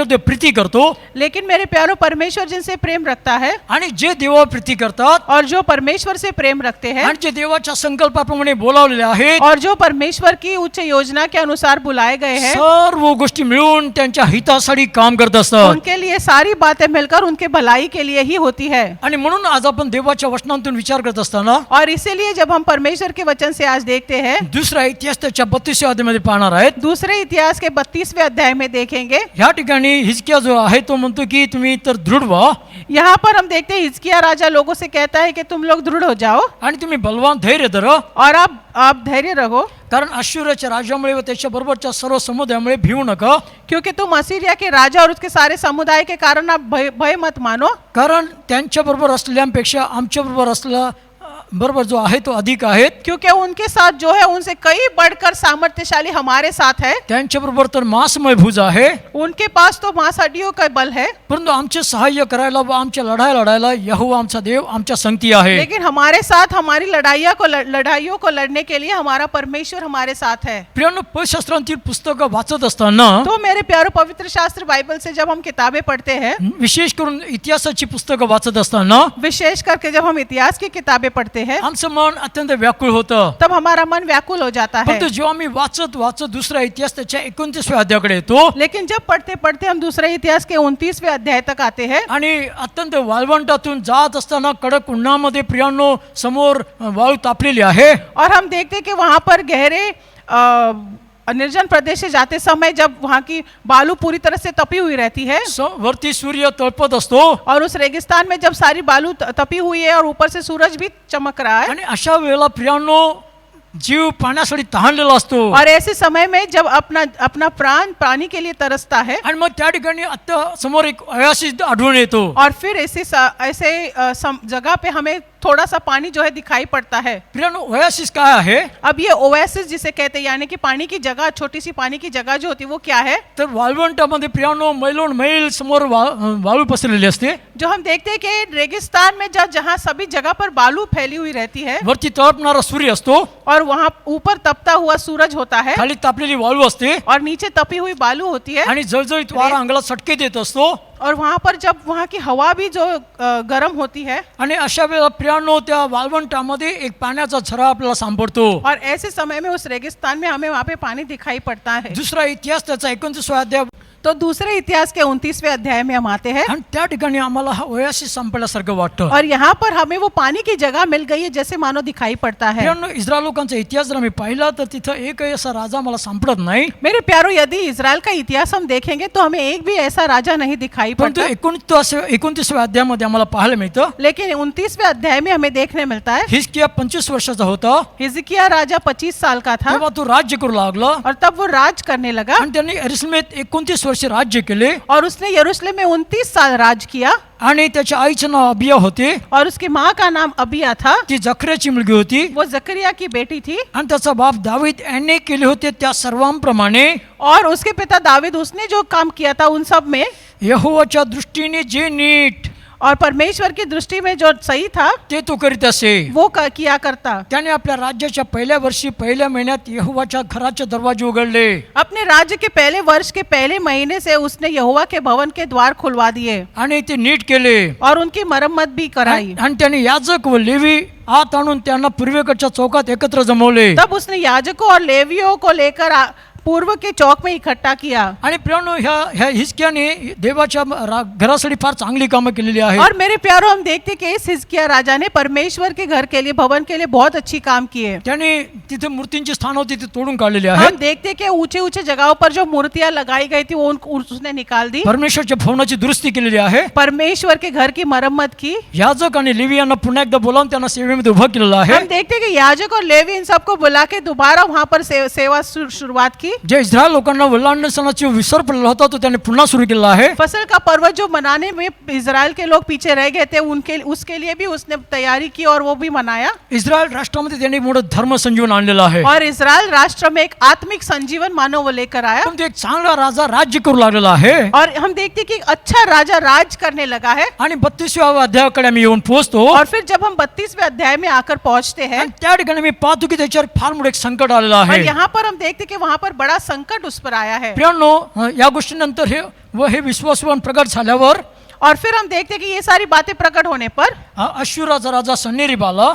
देव प्रीती करतो लेकिन मेरे प्यारो, परमेश्वर जिनसे प्रेम रखता है, आणि जे देवावर प्रीती करतात और जो परमेश्वर से प्रेम रखते हैं, आणि जे देवाच्या संकल्पाप्रमाणे बोलावलेले आहेत, और जो परमेश्वर की उच्च योजना के अनुसार बुलाए गए हैं, सर्व गोष्टी मिळून त्यांच्या हितासाठी काम करत असतात. उनके लिए सारी बातें मिलकर उनके भलाई के लिए ही होती है. आणि म्हणून आज आपण देवाच्या वचनांतून विचार करत असताना और इसीलिए जब हम परमेश्वर के वचन से आज देखते हैं, दुसरा इतिहास त्याच्या 32व्या अध्यायामध्ये पाहणार आहेत. दूसरे इतिहास के 32वें अध्याय में देखेंगे. ह्या ठिकाणी हिजकिया जो आहे तो म्हणतो की तुम्ही तर दृढ व्हा यहाँ पर हम देखते हैं हिजकिया राजा लोगों से कहता है कि तुम लोग दृढ़ हो जाओ, आणि तुम्ही बलवान धैर्य धरा, और आप धैर्य रहो, कारण अश्शूरच्या राजामुळे व त्याच्या बरोबरच्या सर्व समुदायामुळे भिवू नका. क्योंकि तुम असीरिया के राजा और उसके सारे समुदाय के कारण आप भय मत मानो, कारण त्यांच्या बरोबर असलेल्यांपेक्षा आमच्या बरोबर असलेला बरोबर जो आहे तो अधिक आहेत. क्योंकि उनके साथ जो है उनसे कई बढ़कर सामर्थ्यशाली हमारे साथ है. त्यांच्या बरोबर तर मांसमय भुज आहे, उनके पास तो मांस हड्डियों का बल है, परंतु आमचे सहाय्य करायला व आमच्या लढायला यहोवा आमचा देव आमच्या संगती आहे. लेकिन हमारे साथ हमारी लड़ाइयों को लड़ने के लिए हमारा परमेश्वर हमारे साथ है. प्रियानो, पवित्रशास्त्रांतील पुस्तकं वाचत असताना तो मेरे प्यारो, पवित्र शास्त्र बाइबल से जब हम किताबें पढ़ते हैं, विशेष करून इतिहासाची पुस्तकं वाचत असताना विशेष करके जब हम इतिहास की किताबें पढ़ते हैं, आमचं मन अत्यंत व्याकुळ होतं. तब हमारा मन व्याकुल हो जाता है. परंतु जेव्हा मी वाचत दुसरा इतिहास त्याच्या 29व्या अध्यायाकडे येतो लेकिन जब पढ़ते पढ़ते हम दूसरे इतिहास के 29वें अध्याय तक आते हैं, आणि अत्यंत वाळवंटातून जात असताना कडक उन्हामध्ये प्रियांनो समोर वाळू तापलेली आहे. और हम देखते हैं कि वहाँ पर गहरे निर्जन प्रदेश से जाते समय जब वहाँ की बालू पूरी तरह से तपी हुई रहती है, वरती सूर्य तळपत असतो और उस रेगिस्तान में जब सारी बालू तपी हुई है और ऊपर से सूरज भी चमक रहा है, आणि अशा वेळेला प्रियांनो जीव पाण्यासाठी तहानलेला असतो. और ऐसे समय में जब अपना प्राण पानी के लिए तरसता है, आणि मग त्या ठिकाणी समोर एक ओयासिस आढळून येतो. और फिर ऐसे जगह पे हमें थोड़ा सा पानी जो है दिखाई पड़ता है. प्रियांनो, ओयासिस काय आहे? अब ये ओएसिस जिसे कहते हैं, यानी कि पानी की जगह, छोटी सी पानी की जगह जो होती है वो क्या है? तर वाळवंटामध्ये प्रियांनो मैलोन मैल समोर वाळू पसरलेली असते. जो हम देखते हैं कि रेगिस्तान में जहाँ सभी जगह पर बालू फैली हुई रहती है, वरती तळपणारा सूर्य असतो, और वहाँ ऊपर तपता हुआ सूरज होता है, खाली तापलेली वाळू असते, और नीचे तपी हुई बालू होती है, आणि जळजळीत वारा अंगाला सटके देत असतो. और वहाँ पर जब वहाँ की हवा भी जो गर्म होती है, आणि अशा वेळेला प्रियांनो त्या वाळवंटामध्ये एक पाण्याचा झरा आपल्याला सापडतो. और ऐसे समय में उस रेगिस्तान में हमें वहाँ पे पानी दिखाई पड़ता है. दुसरा इतिहास त्याचा 29वां अध्याय, तो दूसरे इतिहास के 29वें अध्याय में हम आते हैं, आणि त्या ठिकाणी आम्हाला हा ओयासिस संपल्यासारखं वाटतं. और यहाँ पर हमें वो पानी की जगह मिल गई है जैसे मानो दिखाई पड़ता है. प्रियांनो, इस्रायल लोकांचा इतिहास जर आम्ही पाहिला तर तिथं एकही असा राजा मला सापडत नाही. मेरे प्यारो, यदि इजराइल का इतिहास हम देखेंगे तो हमें एक भी ऐसा राजा नहीं दिखाई परंतु पड़ता. 29व्या अध्यायामध्ये आम्हाला पाहायला मिळतं. लेकिन 29वें अध्याय में हमें देखने मिलता है, हिजकिया 25 वर्षाचा होता, हिजकिया राजा 25 साल का था, तेव्हा तो राज्य करू लागला, और तब वो राज करने लगा, आणि त्यांनी यरूशलेमेत 29 वर्ष राज्य केले और उसने यरूशलेम में 29 साल राज किया आणि त्याच्या आईचं नाव अबिया होते. और उसकी माँ का नाम अबिया था. ती जकर्याची मुलगी होती वो जकरिया की बेटी थी आणि त्याचा बाप दावीद याने केले होते त्या सर्वांप्रमाणे और उसके पिता दावीद उसने जो काम किया था उन सब में यहोवाच्या दृष्टीने जे नीट और परमेश्वर की दृष्टी में जो सही था ते तो करीत असे. वो किया करता. त्याने आपल्या राज्याच्या पहिल्या वर्षी पहिल्या महिन्यात यहोवाच्या घराचे दरवाजे उघडले. अपने राज्य के पहले वर्ष के पहले महीने से उसने यहोवा के भवन के द्वार खुलवा दिए आणि ते नीट केले और उनकी मरम्मत भी कराई. आणि त्याने याजक व लेवी आत आणून त्यांना पूर्वेकडच्या चौकात एकत्र जमवले. तब उसने याजकों और लेवियों को लेकर पूर्व के चौक में इकट्ठा किया. आणि प्रियानो ह्या हिजकियाने देवाच्या घरासाठी फार चांगली कामं केलेली आहेत. और मेरे प्यारो हम देखते कि इस हिजकिया राजा ने परमेश्वर के घर के लिए भवन के लिए बहुत अच्छी काम किए. त्याने तिथे मूर्तींची स्थान होती ती तोडून काढलेली हम आहेत. देखते कि ऊंचे ऊंचे जगहों पर जो मूर्तियां लगाई गई थी वो उसने निकाल दी. परमेश्वरच्या भवनाची दुरुस्ती केलेली आहे. परमेश्वर के घर की मरम्मत की. याजक आणि लेवी यांना पुन्हा एकदा बोलावून त्यांना सेवेमध्ये उभं केलेलं आहे. हम देखते कि याजक और लेवी इन सबको बुला के दोबारा वहां पर सेवा शुरुआत की. जे इस्रायल लोकांना वल्लांड सणाची विसर पडला होता तो त्याने पुन्हा सुरू केलेला आहे. फसल का पर्व जो मनाने में इजराइल के लोग पीछे रह गए थे उसके लिए भी उसने तैयारी की और वो भी मनाया. इस्रायल राष्ट्रामध्ये त्यांनी मोठं धर्म संजीवन आणलेलं आहे. और इजराइल राष्ट्र में एक आत्मिक संजीवन मानव वो लेकर आया. पण तो एक चांगला राजा राज्य करू लागलेला आहे. और हम देखते कि एक अच्छा राजा राज करने लगा है. आणि 32व्या अध्यायाकडे आम्ही येऊन पोहोचतो. और फिर जब हम 32वें अध्याय में आकर पहुंचते हैं आणि त्या ठिकाणी मी पाहतो की त्याच्यावर फार मोठं एक संकट आलेलं और आहे. यहाँ पर हम देखते कि वहां पर बड़ा संकट उस पर आया है. प्रियांनो या गोष्टीनंतर हे विश्वासवान प्रगट झाल्यावर और फिर हम देखते कि ये सारी बातें प्रकट होने पर अश्शूराचा राजा सन्हेरीब आला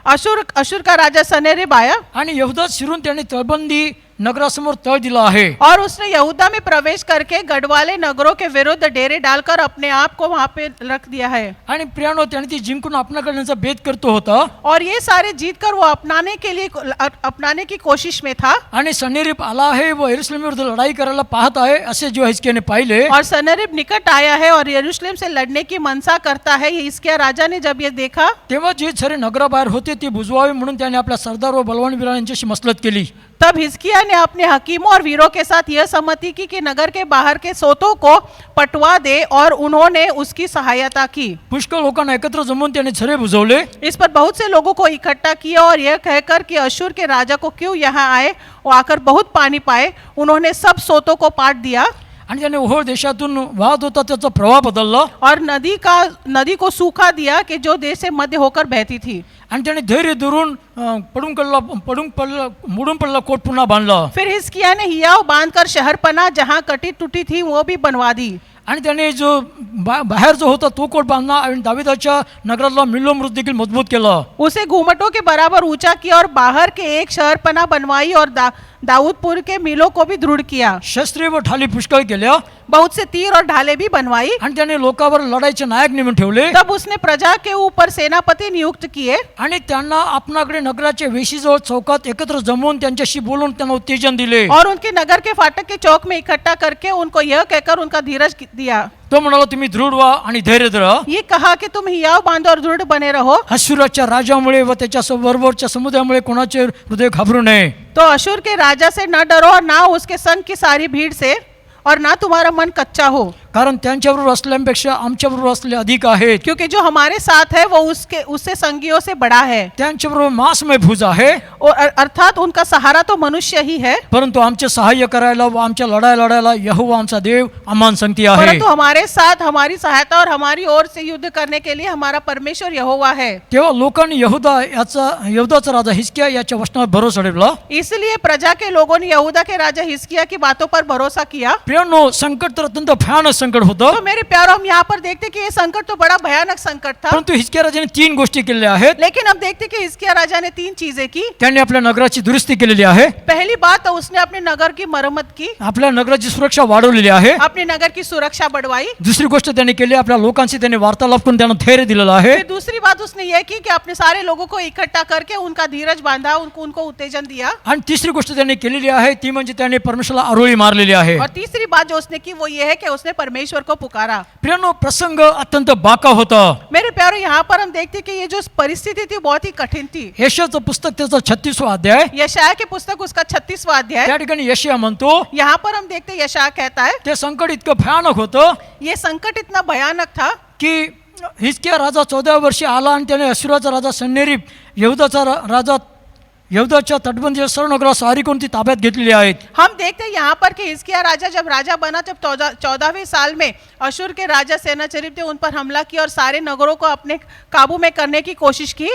अशुर का राजा सनेरिब आया आणि यहूदात शिरून त्याने तळबंदी नगरासमोर तळ दिला आहे. और उसने यहूदा में प्रवेश करके गढ़वाले नगरों के विरुद्ध डेरे डालकर अपने आप को वहां पे रख दिया है. आणि प्रियानो त्याने ती जिंकून आपणाकडे भेद करतो होता. और ये सारे जीतकर वो अपनाने की कोशिश में था. आणि सन्हेरीब आला आहे व यरूशलेम विरुद्ध लढाई करायला पाहत आहे असे जो हिजकियाने पाहिले. और सनेरिब निकट आया है और यरूशलेम से लड़ने की मनसा करता है. हिजकिया राजा ने जब ये देखा तेव्हा जे सारे नगराबाहेर होते ते बुजवावे म्हणून त्याने आपल्या सरदार व बलवान वीरांच्याशी मसलत केली. तब हिजकिया ने अपने हकीमों और वीरों के साथ यह सम्मति की कि नगर के बाहर के सोतों को पटवा दे और उन्होंने उसकी सहायता की. पुष्कळ लोकांना एकत्र जमवून त्याने झरे बुजवले. इस पर बहुत से लोगों को इकट्ठा किया और यह कहकर कि अशूर के राजा को क्यों यहाँ आए वो आकर बहुत पानी पाए उन्होंने सब सोतों को पाट दिया. आणि त्याने ओहोळ देशातून वाहत होता त्याचा प्रवाह बदलला. और नदी को सूखा दिया कि जो देश से मध्य होकर बहती थी. आणि त्याने धैर्य धरून मोडून पडला कोट पुन्हा बांधला. फिर हिजकिया ने हियाव बांधकर शहरपनाह जहाँ कटी टूटी थी वो भी बनवा दी. आणि त्याने जो बाहेर जो होता तो कोट बांधला आणि दाविदाच्या नगरातला मिल्लो मृत देखील मजबूत केला. उसे घूमटों के बराबर ऊंचा किया और बाहर के एक शहरपनाह बनवाई और दाऊदपुर के मिलों को भी दृढ़ किया. शस्त्रे व ढाली पुष्कळ केल्या. बहुत से तीर और ढाले भी बनवाई. आणि त्याने लोकांवर लढाईचे नायक नेमून ठेवले. तब उसने प्रजा के ऊपर सेनापति नियुक्त किए. आणि त्यांना आपणाकडे नगराच्या वेशीजवळ चौकात एकत्र जमवून त्यांच्याशी बोलून त्यांना उत्तेजन दिले. और उनके नगर के फाटक के चौक में इकट्ठा करके उनको यह कहकर उनका धीरज दिया. तो म्हणाला तुम्ही दृढ व्हा आणि धैर्य धरा. ये कहा कि तुम हियाव बांधो और दृढ़ बने रहो. अश्शूराच्या राजामुळे व त्याच्या बरोबरच्या समुदायामुळे कोणाचे हृदय घाबरू नये. तो अशूर के राजा से न डरो और ना उसके संग की सारी भीड़ से और ना तुम्हारा मन कच्चा हो. कारण त्यांच्याबरोबर असल्यापेक्षा आमच्याबरोबर असले अधिक आहेत. क्योंकि जो हमारे साथ है वो उससे संगियों से बड़ा है. त्यांच्याबरोबर मांसमय भुज आहे. और अर्थात उनका सहारा तो मनुष्य ही है. परंतु आमचे सहाय्य करायला व आमच्या लढायला यहोवा आमचा देव आम्हाला संगती आहे. परंतु हमारे साथ हमारी सहायता और हमारी ओर से युद्ध करने के लिए हमारा परमेश्वर यहोवा है. तेव्हा लोकांनी यहूदाचा राजा हिजकिया याच्या वचनावर भरोसा ठेवला. इसलिए प्रजा के लोगों ने यहूदा के राजा हिजकिया की बातों पर भरोसा किया. प्रियानो संकट तर अत्यंत भयानक संकट होतं. तो मेरे प्यारों हम यहाँ पर देखते कि ये संकट तो बड़ा भयानक संकट था. परंतु हिजकिया राजाने 3 गोष्टी केलेल्या आहेत. लेकिन हम देखते कि हिजकिया राजा ने 3 चीजें की. त्यांनी आपल्या नगराची दुरुस्ती केलेली आहे. पहली बात तो उसने अपने नगर की मरम्मत की. आपल्या नगराची सुरक्षा वाढवलेली आहे. अपने नगर की सुरक्षा बढ़वाई. दुसरी गोष्ट त्यांनी केली आपल्या लोकांशी त्यांनी वार्तालाप करून त्यांना धैर्य दिलेलं आहे. फिर दूसरी बात उसने यह की कि अपने सारे लोगों को इकट्ठा करके उनका धीरज बांधा उनको उत्तेजन दिया. आणि तिसरी गोष्ट त्यांनी केलेली आहे ती म्हणजे त्याने परमेश्वराला आरोळी मारलेली आहे. और तीसरी बात जो उसने की वो ये है कि उसने परमेश्वर को पुकारा। प्रियानो, प्रसंग अत्यंत बाका होता. मेरे प्यारो, यहाँ पर हम देखते हैं कि ये जो परिस्थिति थी बहुत ही कठिन थी। यशाचं पुस्तक त्याचा 36वा अध्याय, यशाया की पुस्तक उसका 36वां अध्याय, त्या ठिकाणी यशया म्हणतो यहाँ पर हम देखते हैं यशाया कहता है ते संकट इतकं भयानक होतं ये संकट इतना भयानक था की हिजकिया राजा 14व्या वर्षी आला आणि त्याने अश्शूराचा राजा सन्हेरीब, यहूदाचा राजा, यहूदाच्या तटबंदीच्या सर्व नगरा सारी कोणती ताब्यात घेतलेली आहेत. हम देखते हैं यहाँ पर कि हिजकिया राजा जब राजा बना, जब 14वें साल में अशूर के राजा सेनाचरीब ने उन पर हमला किया और सारे नगरों को अपने काबू में करने की कोशिश की।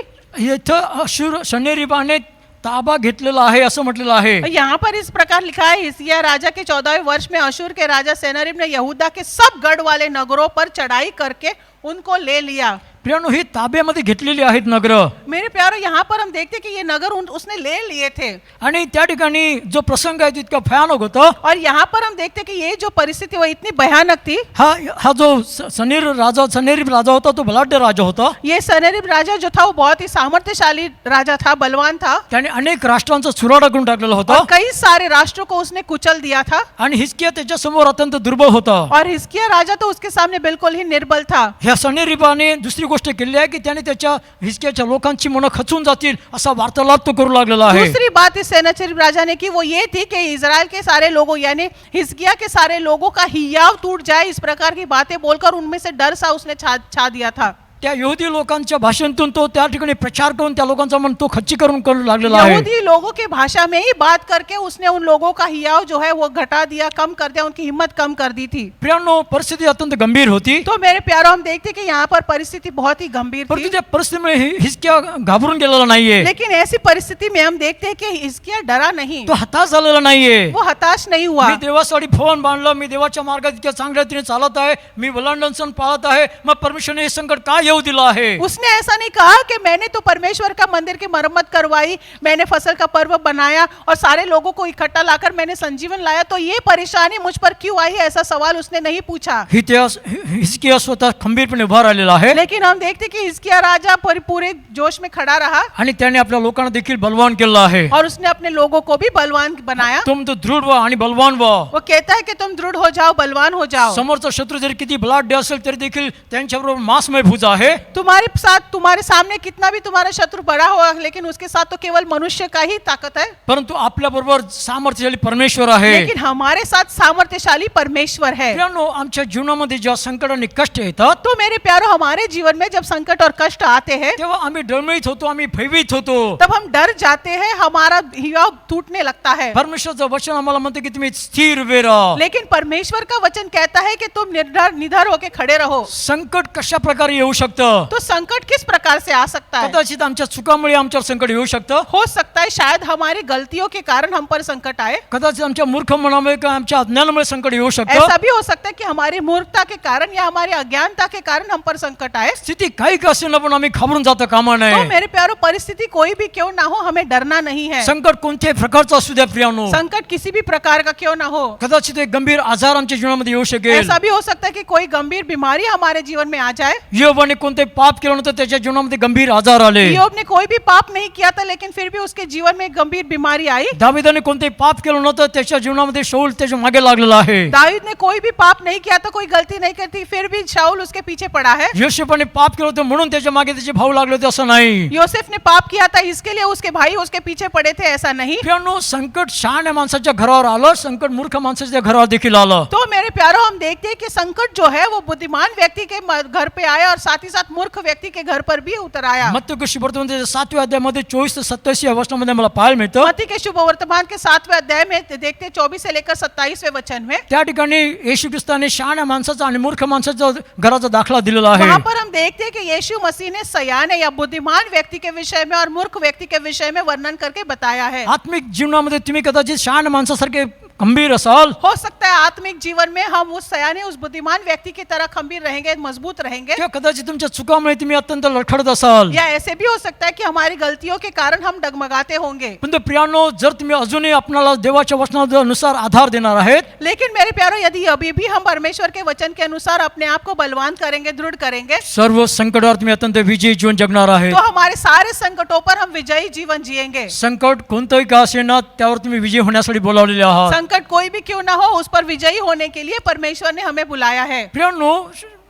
इथं अश्शूर सन्हेरीबाने ताबा घेतलेला आहे असं म्हटलेलं आहे. यहाँ पर इस प्रकार लिखा है, हिजकिया राजा के 14वें वर्ष में अशूर के राजा सेनारीब ने यहूदा के सब गढ़ वाले नगरों पर चढ़ाई करके उनको ले लिया। प्रियानो, ही ताब्यामध्ये घेतलेली आहेत नगर. मेरे प्यारो, यहाँ पर हम देखते कि ये नगर उसने ले लिए थे आणि त्या ठिकाणी जो प्रसंग आहे तो इतका भयानक होता. और यहाँ पर हम देखते कि ये जो परिस्थिति वो इतनी भयानक थी। हा जो सन्हेरीब राजा होता तो बलाढ्य राजा होता. ये सन्हेरीब राजा जो था वो बहुत ही सामर्थ्यशाली राजा था, बलवान था त्याने अनेक राष्ट्रांचा चुराडा करून टाकलेला होता और कई सारे राष्ट्रों को उसने कुचल दिया था। आणि हिजकिया त्याच्या समोर अत्यंत दुर्बल होता. और हिजकिया राजा तो उसके सामने बिल्कुल ही निर्बल था। ह्या सन्हेरीबाने दुसरी गोष्ट केली आहे की त्याने त्याच्या हिजकियाच्या लोकांची मनं खचून जातील असा वार्तालाप तो करू लागलेला आहे. दूसरी बात इस सेनाचरीब राजा ने की वो ये थी कि इजराइल के सारे लोगों यानी हिजकिया के सारे लोगों का हियाव टूट जाए, इस प्रकार की बातें बोलकर उनमें से डर सा उसने छा दिया था। त्या यहुदी लोकांच्या भाषेतून तो त्या ठिकाणी प्रचार करून त्या लोकांचा मन तो खच्चीकरण करू लागलेला आहे. यहूदी लोगों के भाषा में ही बात करके उसने उन लोगों का हियाव जो है वो घटा दिया, कम कर दिया, उनकी हिम्मत कम कर दी थी। प्रियानो, परिस्थिती अत्यंत गंभीर होती. तो मेरे प्यारो, हम देखते कि यहाँ पर परिस्थिति बहुत ही गंभीर थी। परंतु त्या परिस्थितीमुळे हिजकिया घाबरून गेलेला नाहीये. लेकिन ऐसी परिस्थिति में हम देखते हैं कि हिजकिया डरा नहीं, तो हताश झालेला नाहीये. वो हताश नहीं हुआ। मी देवासाठी भवन बांधलं, मी देवाच्या मार्गात इतक्या चांगल्या रीतीने चालत आहे, मी वलांडण सण पाळत आहे, मग परमेश्वरने हे संकट का येऊ दिलं आहे. उसने ऐसा नहीं कहा कि मैंने तो परमेश्वर का मंदिर की मरम्मत करवाई, मैंने फसल का पर्व बनाया और सारे लोगों को इकट्ठा लाकर मैंने संजीवन लाया, तो ये परेशानी मुझ पर क्यों आई है, ऐसा सवाल उसने नहीं पूछा। हिजकिया स्वतः खंबीरपणे उभा राहिलेला आहे लेकिन हम देखते कि हिजकिया राजा पूरे जोश में खड़ा रहा आणि त्याने आपल्या लोकांना देखील बलवान केलं आहे. और उसने अपने लोगों को भी बलवान बनाया। तुम तो दृढ व्हा आणि बलवान व्हा. वो कहता है कि तुम दृढ़ हो जाओ, बलवान हो जाओ। समोरचा शत्रू जरी किती बलाढ्य असेल तरी देखील त्यांच्याबरोबर मांसमय भुज आहे. तुम्हारे सामने कितना भी तुम्हारा शत्रु बड़ा हो, लेकिन उसके साथ तो केवल मनुष्य का ही ताकत है, परंतु आपल्या बरोबर सामर्थ्यशाली परमेश्वर आहे. लेकिन हमारे साथ सामर्थ्यशाली परमेश्वर है। प्रियानो, आमच्या जीवनामध्ये जेव्हा संकट आणि कष्ट येतात तो मेरे प्यारो, हमारे जीवन में जब संकट और कष्ट आते हैं तेव्हा आम्ही डळमळीत होतो, आम्ही भयभीत होतो. तब हम डर जाते हैं, हमारा हियाव टूटने लगता है। परमेश्वरचं वचन आम्हाला म्हणते की तुम्ही स्थिर उभे राहा. लेकिन परमेश्वर का वचन कहता है कि तुम निडर होके खड़े रहो। संकट कशा प्रकारे येऊ शकतं. तो संकट किस प्रकार से आ सकता है? कदाचित आमच्या चुकामुळे आमच्यावर संकट येऊ शकतं. हो सकता है शायद हमारी गलतियों के कारण हम पर संकट आए। कदाचित आमच्या मूर्ख मनामुळे किंवा आमच्या अज्ञानामुळे संकट येऊ शकतं. ऐसा भी हो सकता है कि हमारी मूर्खता के कारण या हमारी अज्ञानता के कारण हम पर संकट आए। स्थिती काही का असेल ना, पण आम्ही घाबरून जाता कामा तो नये. मेरे प्यारो, परिस्थिति कोई भी क्यों ना हो, हमें डरना नहीं है। संकट कोणत्याही प्रकारचं असू द्या प्रियानो. संकट किसी भी प्रकार का क्यों ना हो। कदाचित एक गंभीर आजार आमच्या जीवनामध्ये येऊ शकेल. ऐसा भी हो सकता है कि कोई गंभीर बीमारी हमारे जीवन में आ जाए। योबाने कोणते पाप केलं नव्हतं, त्याच्या जीवनामध्ये गंभीर आजार आले. योब ने कोई भी पाप नहीं किया था, लेकिन फिर भी उसके जीवन में गंभीर बीमारी आई। दाविदाने कोणते पाप केलं नव्हतं, त्याच्या जीवनामध्ये शाऊल त्याच्या मागे लागलेला आहे. दाऊद ने कोई भी पाप नहीं किया था, कोई गलती नहीं करती, फिर भी शाऊल उसके पीछे पड़ा है। योसेफाने पाप केलं होतं म्हणून त्याच्या मागे त्याचे भाऊ लागले होते असं नाही. योसेफ ने पाप किया था, इसके लिए उसके भाई उसके पीछे पड़े थे, ऐसा नहीं। प्रियानो, संकट शहाण्या माणसाच्या घरावर आलं, संकट मूर्ख माणसाच्या घरावर देखील आलं. तो मेरे प्यारो, हम देखते हैं कि संकट जो है वो बुद्धिमान व्यक्ति के घर पे आया और साथ ही साथ मूर्ख व्यक्ति के घर पर भी उतर आया। मत्ती शुभवर्तमान 7व्या अध्यायामध्ये 24 ते 27 या वचनामध्ये मला पाहायला मिळतं. मत्ती के शुभ वर्तमान के 7वें अध्याय में देखते 24 से लेकर 27वें वचन में त्या ठिकाणी येशू ख्रिस्ताने शहाण्या माणसाचा आणि मूर्ख माणसाचा घराचा दाखला दिलेला आहे. वहां पर हम देखते हैं कि यीशु मसीह ने सयाने या बुद्धिमान व्यक्ति के विषय में और मूर्ख व्यक्ति के विषय में वर्णन करके बताया है। आत्मिक जीवनामध्ये तुम्ही कदाचित शहाण्या माणसासारखे खंबीर असाल. हो सकता है आत्मिक जीवन में हम उस सयाने, उस बुद्धिमान व्यक्ति की तरह खंबीर रहेंगे, मजबूत रहेंगे। किंवा कदाचित तुमच्या चुकामुळे तुम्ही अत्यंत लडखडत असाल. या ऐसे भी हो सकता है कि हमारी गलतियों के कारण हम डगमगाते होंगे। पण प्रियानो, जर तुम्ही अजूनही आपल्याला देवाच्या वचनानुसार आधार देणार आहेत, लेकिन मेरे प्यारो, यदि अभी भी हम परमेश्वर के वचन के अनुसार अपने आप को बलवान करेंगे, दृढ़ करेंगे, सर्व संकटावर तुम्ही अत्यंत विजयी जीवन जगणार आहे. तो हमारे सारे संकटों पर हम विजयी जीवन जिएंगे। संकट कोणतंही का असेना, त्यावर तुम्ही विजय होण्यासाठी बोलावलेले आहात. संकट कोई भी क्यों ना हो, उस पर विजयी होने के लिए परमेश्वर ने हमें बुलाया है। प्रियांनो,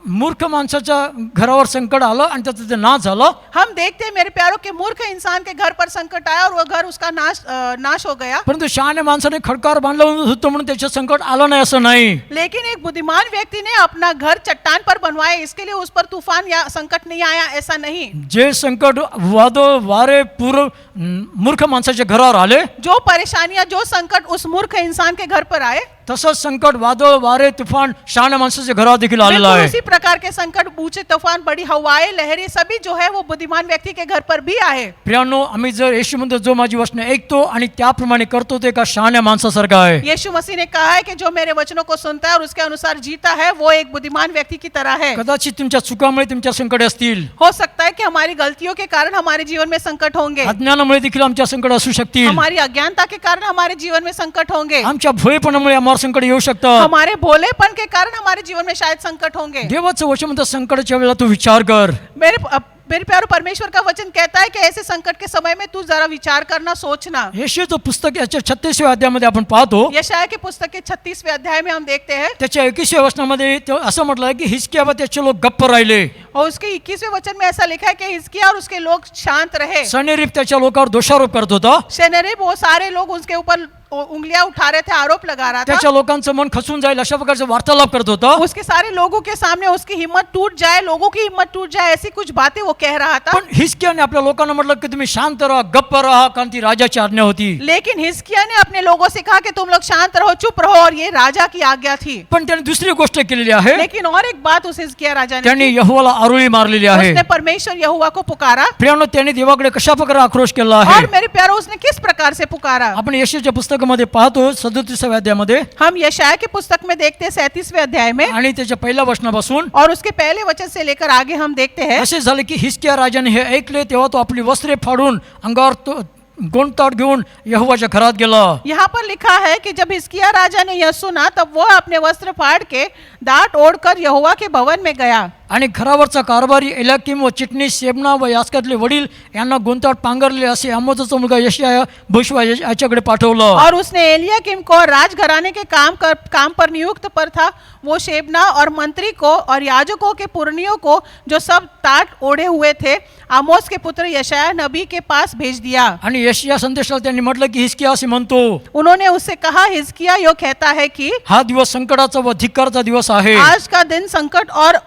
मूर्ख माणसाच्या घरावर संकट आलं आणि त्याचं ते नाश झालं. हम देखते हैं मेरे प्यारों के मूर्ख इंसान के घर पर संकट आया और वह घर उसका नाश हो गया। परंतु शहाण्या माणसाने खडकार बांधला होतं म्हणून त्याचं संकट आलं नाही असं नाही. लेकिन एक बुद्धिमान व्यक्ति ने अपना घर चट्टान पर बनवाया, इसके लिए उस पर तूफान या संकट नहीं आया, ऐसा नहीं। जे संकट वादळ वारे पूर मूर्ख माणसाच्या घरावर आले, जो परेशानियां, जो संकट उस मूर्ख इंसान के घर पर आए, तसंच संकट वादळ वारे तुफान शहाण्या माणसाच्या घरावर देखील आलेलं बिल्कुल आहे. उसी प्रकार के संकट, ऊंचे तूफान, बड़ी हवाएं, लहरें सभी जो है वो बुद्धिमान व्यक्ति के घर पर भी आए। प्रियांनो, आम्ही जर येशू म्हणतो जो माझी वचने ऐकतो आणि त्याप्रमाणे करतो ते का शहाण्या माणसासारखा आहे. यीशु मसीह ने कहा है कि जो मेरे वचनों को सुनता है और उसके अनुसार जीता है, वो एक बुद्धिमान व्यक्ति की तरह है। कदाचित तुमच्या चुकामुळे तुमच्या संकट असतील, हो सकता है कि हमारी गलतियों के कारण हमारे जीवन में संकट होंगे, अज्ञानामुळे देखील आमच्या संकट असू शकतील, हमारी अज्ञानता के कारण हमारे जीवन में संकट होंगे, आमच्या भोळेपणामुळे आम्हाला संकट येऊ शकतं. हमारे भोलेपन के कारण हमारे जीवन में शायद संकट होंगे। देवाचं वचन म्हणतं संकटाच्या वेळेला तू विचार कर. मेरे प्यारो, परमेश्वर का वचन कहता है कि ऐसे संकट के समय में तू जरा विचार करना, सोचना। यशायाचं पुस्तक याच्या 36व्या अध्यायामध्ये आपण पाहतो, यशाया की पुस्तक के 36वें अध्याय में हम देखते हैं त्याच्या 21व्या वचनामध्ये असं म्हटलं आहे की हिजकिया व त्याचे लोक गप्प राहिले, और उसके 21वें वचन में ऐसा लिखा है कि हिजकिय्याह और उसके लोग शांत रहे। सनेरीब त्याच्या लोकांवर दोषारोप करत होता, सेनेरिब, वो सारे लोग उसके ऊपर उंगलियां उठा रहे थे, आरोप लगा रहा त्याच्या था। लोकांचं मन खचून जाईल अशा प्रकारचा वार्तालाप करत होता. उसके सारे लोगों के सामने उसकी हिम्मत टूट जाए, लोगों की हिम्मत टूट जाए, ऐसी कुछ बातें वो कह रहा था। पण हिजकियाने आपल्या लोकांना म्हटलं की तुम्ही शांत राहा, गप्प राहा, कारण ती राजाची आज्ञा होती. लेकिन हिजकिय्याह ने अपने लोगों से कहा कि तुम लोग शांत रहो, चुप रहो, और ये राजा की आज्ञा थी। पण त्याने दुसरी गोष्ट केलेली आहे, लेकिन और एक बात उस हिजकिय्याह राजा ने त्याने की। यहोवाला आरोळी मारलेली आहे. उसने परमेश्वर यहोवा को पुकारा। प्रियांनो, त्याने देवाकडे कशा प्रकारे आक्रोश केला आहे. और मेरे प्यारो, उसने किस प्रकार से पुकारा? आपण यशायाच्या पुस्तकामध्ये पाहतो 37व्या अध्यायामध्ये हम यशाया की पुस्तक में देखते हैं 37वें अध्याय में, आणि त्याच्या पहिल्या वचनापासून और उसके पहले वचन से लेकर आगे हम देखते हैं। असे झाले की हिजकिया राजाने हे ऐकले, तेव्हा तो आपली वस्त्रे फाडून अंगावर गोंडताट घेऊन यहोवाच्या घरात गेला. यहाँ पर लिखा है कि जब हिजकिय्याह राजा ने यह सुना, तब वह अपने वस्त्र फाड़ के दाट ओढ़कर यहोवा के भवन में गया। आणि घरावरचा कारभारी एलाकिम व चिटणीस शेबना व यास्कातले वडील यांना गोंताट पांघरले असे आमोजचा मुलगा यशाया भविष्य याच्याकडे पाठवलं. और उसने एलियाकीम को राजघराने के काम पर नियुक्त पर था, वो शेबना और मंत्री को और याजकों के पुरनियों को, जो सब ताट ओढ़े हुए थे, आमोस के पुत्र यशाया नबी के पास भेज दिया। आणि यशाया संदेशाला त्यांनी म्हटलं की हिजकिया असे म्हणतो, उन्होंने उससे कहा, हिजकिय्याह यो कहता है कि हा दिवस संकटाचा व धिक्काराचा दिवस आहे. आज का दिन संकट और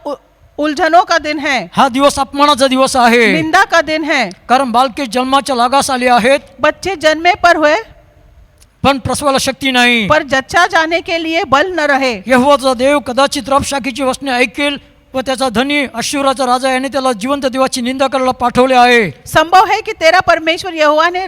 उलझनों का दिन है, हा दिवस अपमानाचा दिवस आहे, निंदा का दिन है। कारण बालके जन्माच्या लागास आले आहेत, बच्चे जन्मे पर हुए, पण प्रसवाला शक्ती नाही. पर जच्चा जाने के लिए बल न रहे। यहोवाचा देव कदाचित रबशाखीची वचने ऐकेल व त्याचा धनी अश्शूराचा राजा याने त्याला जिवंत देवाची निंदा करायला पाठवले आहे. संभव है कि तेरा परमेश्वर यहोवा ने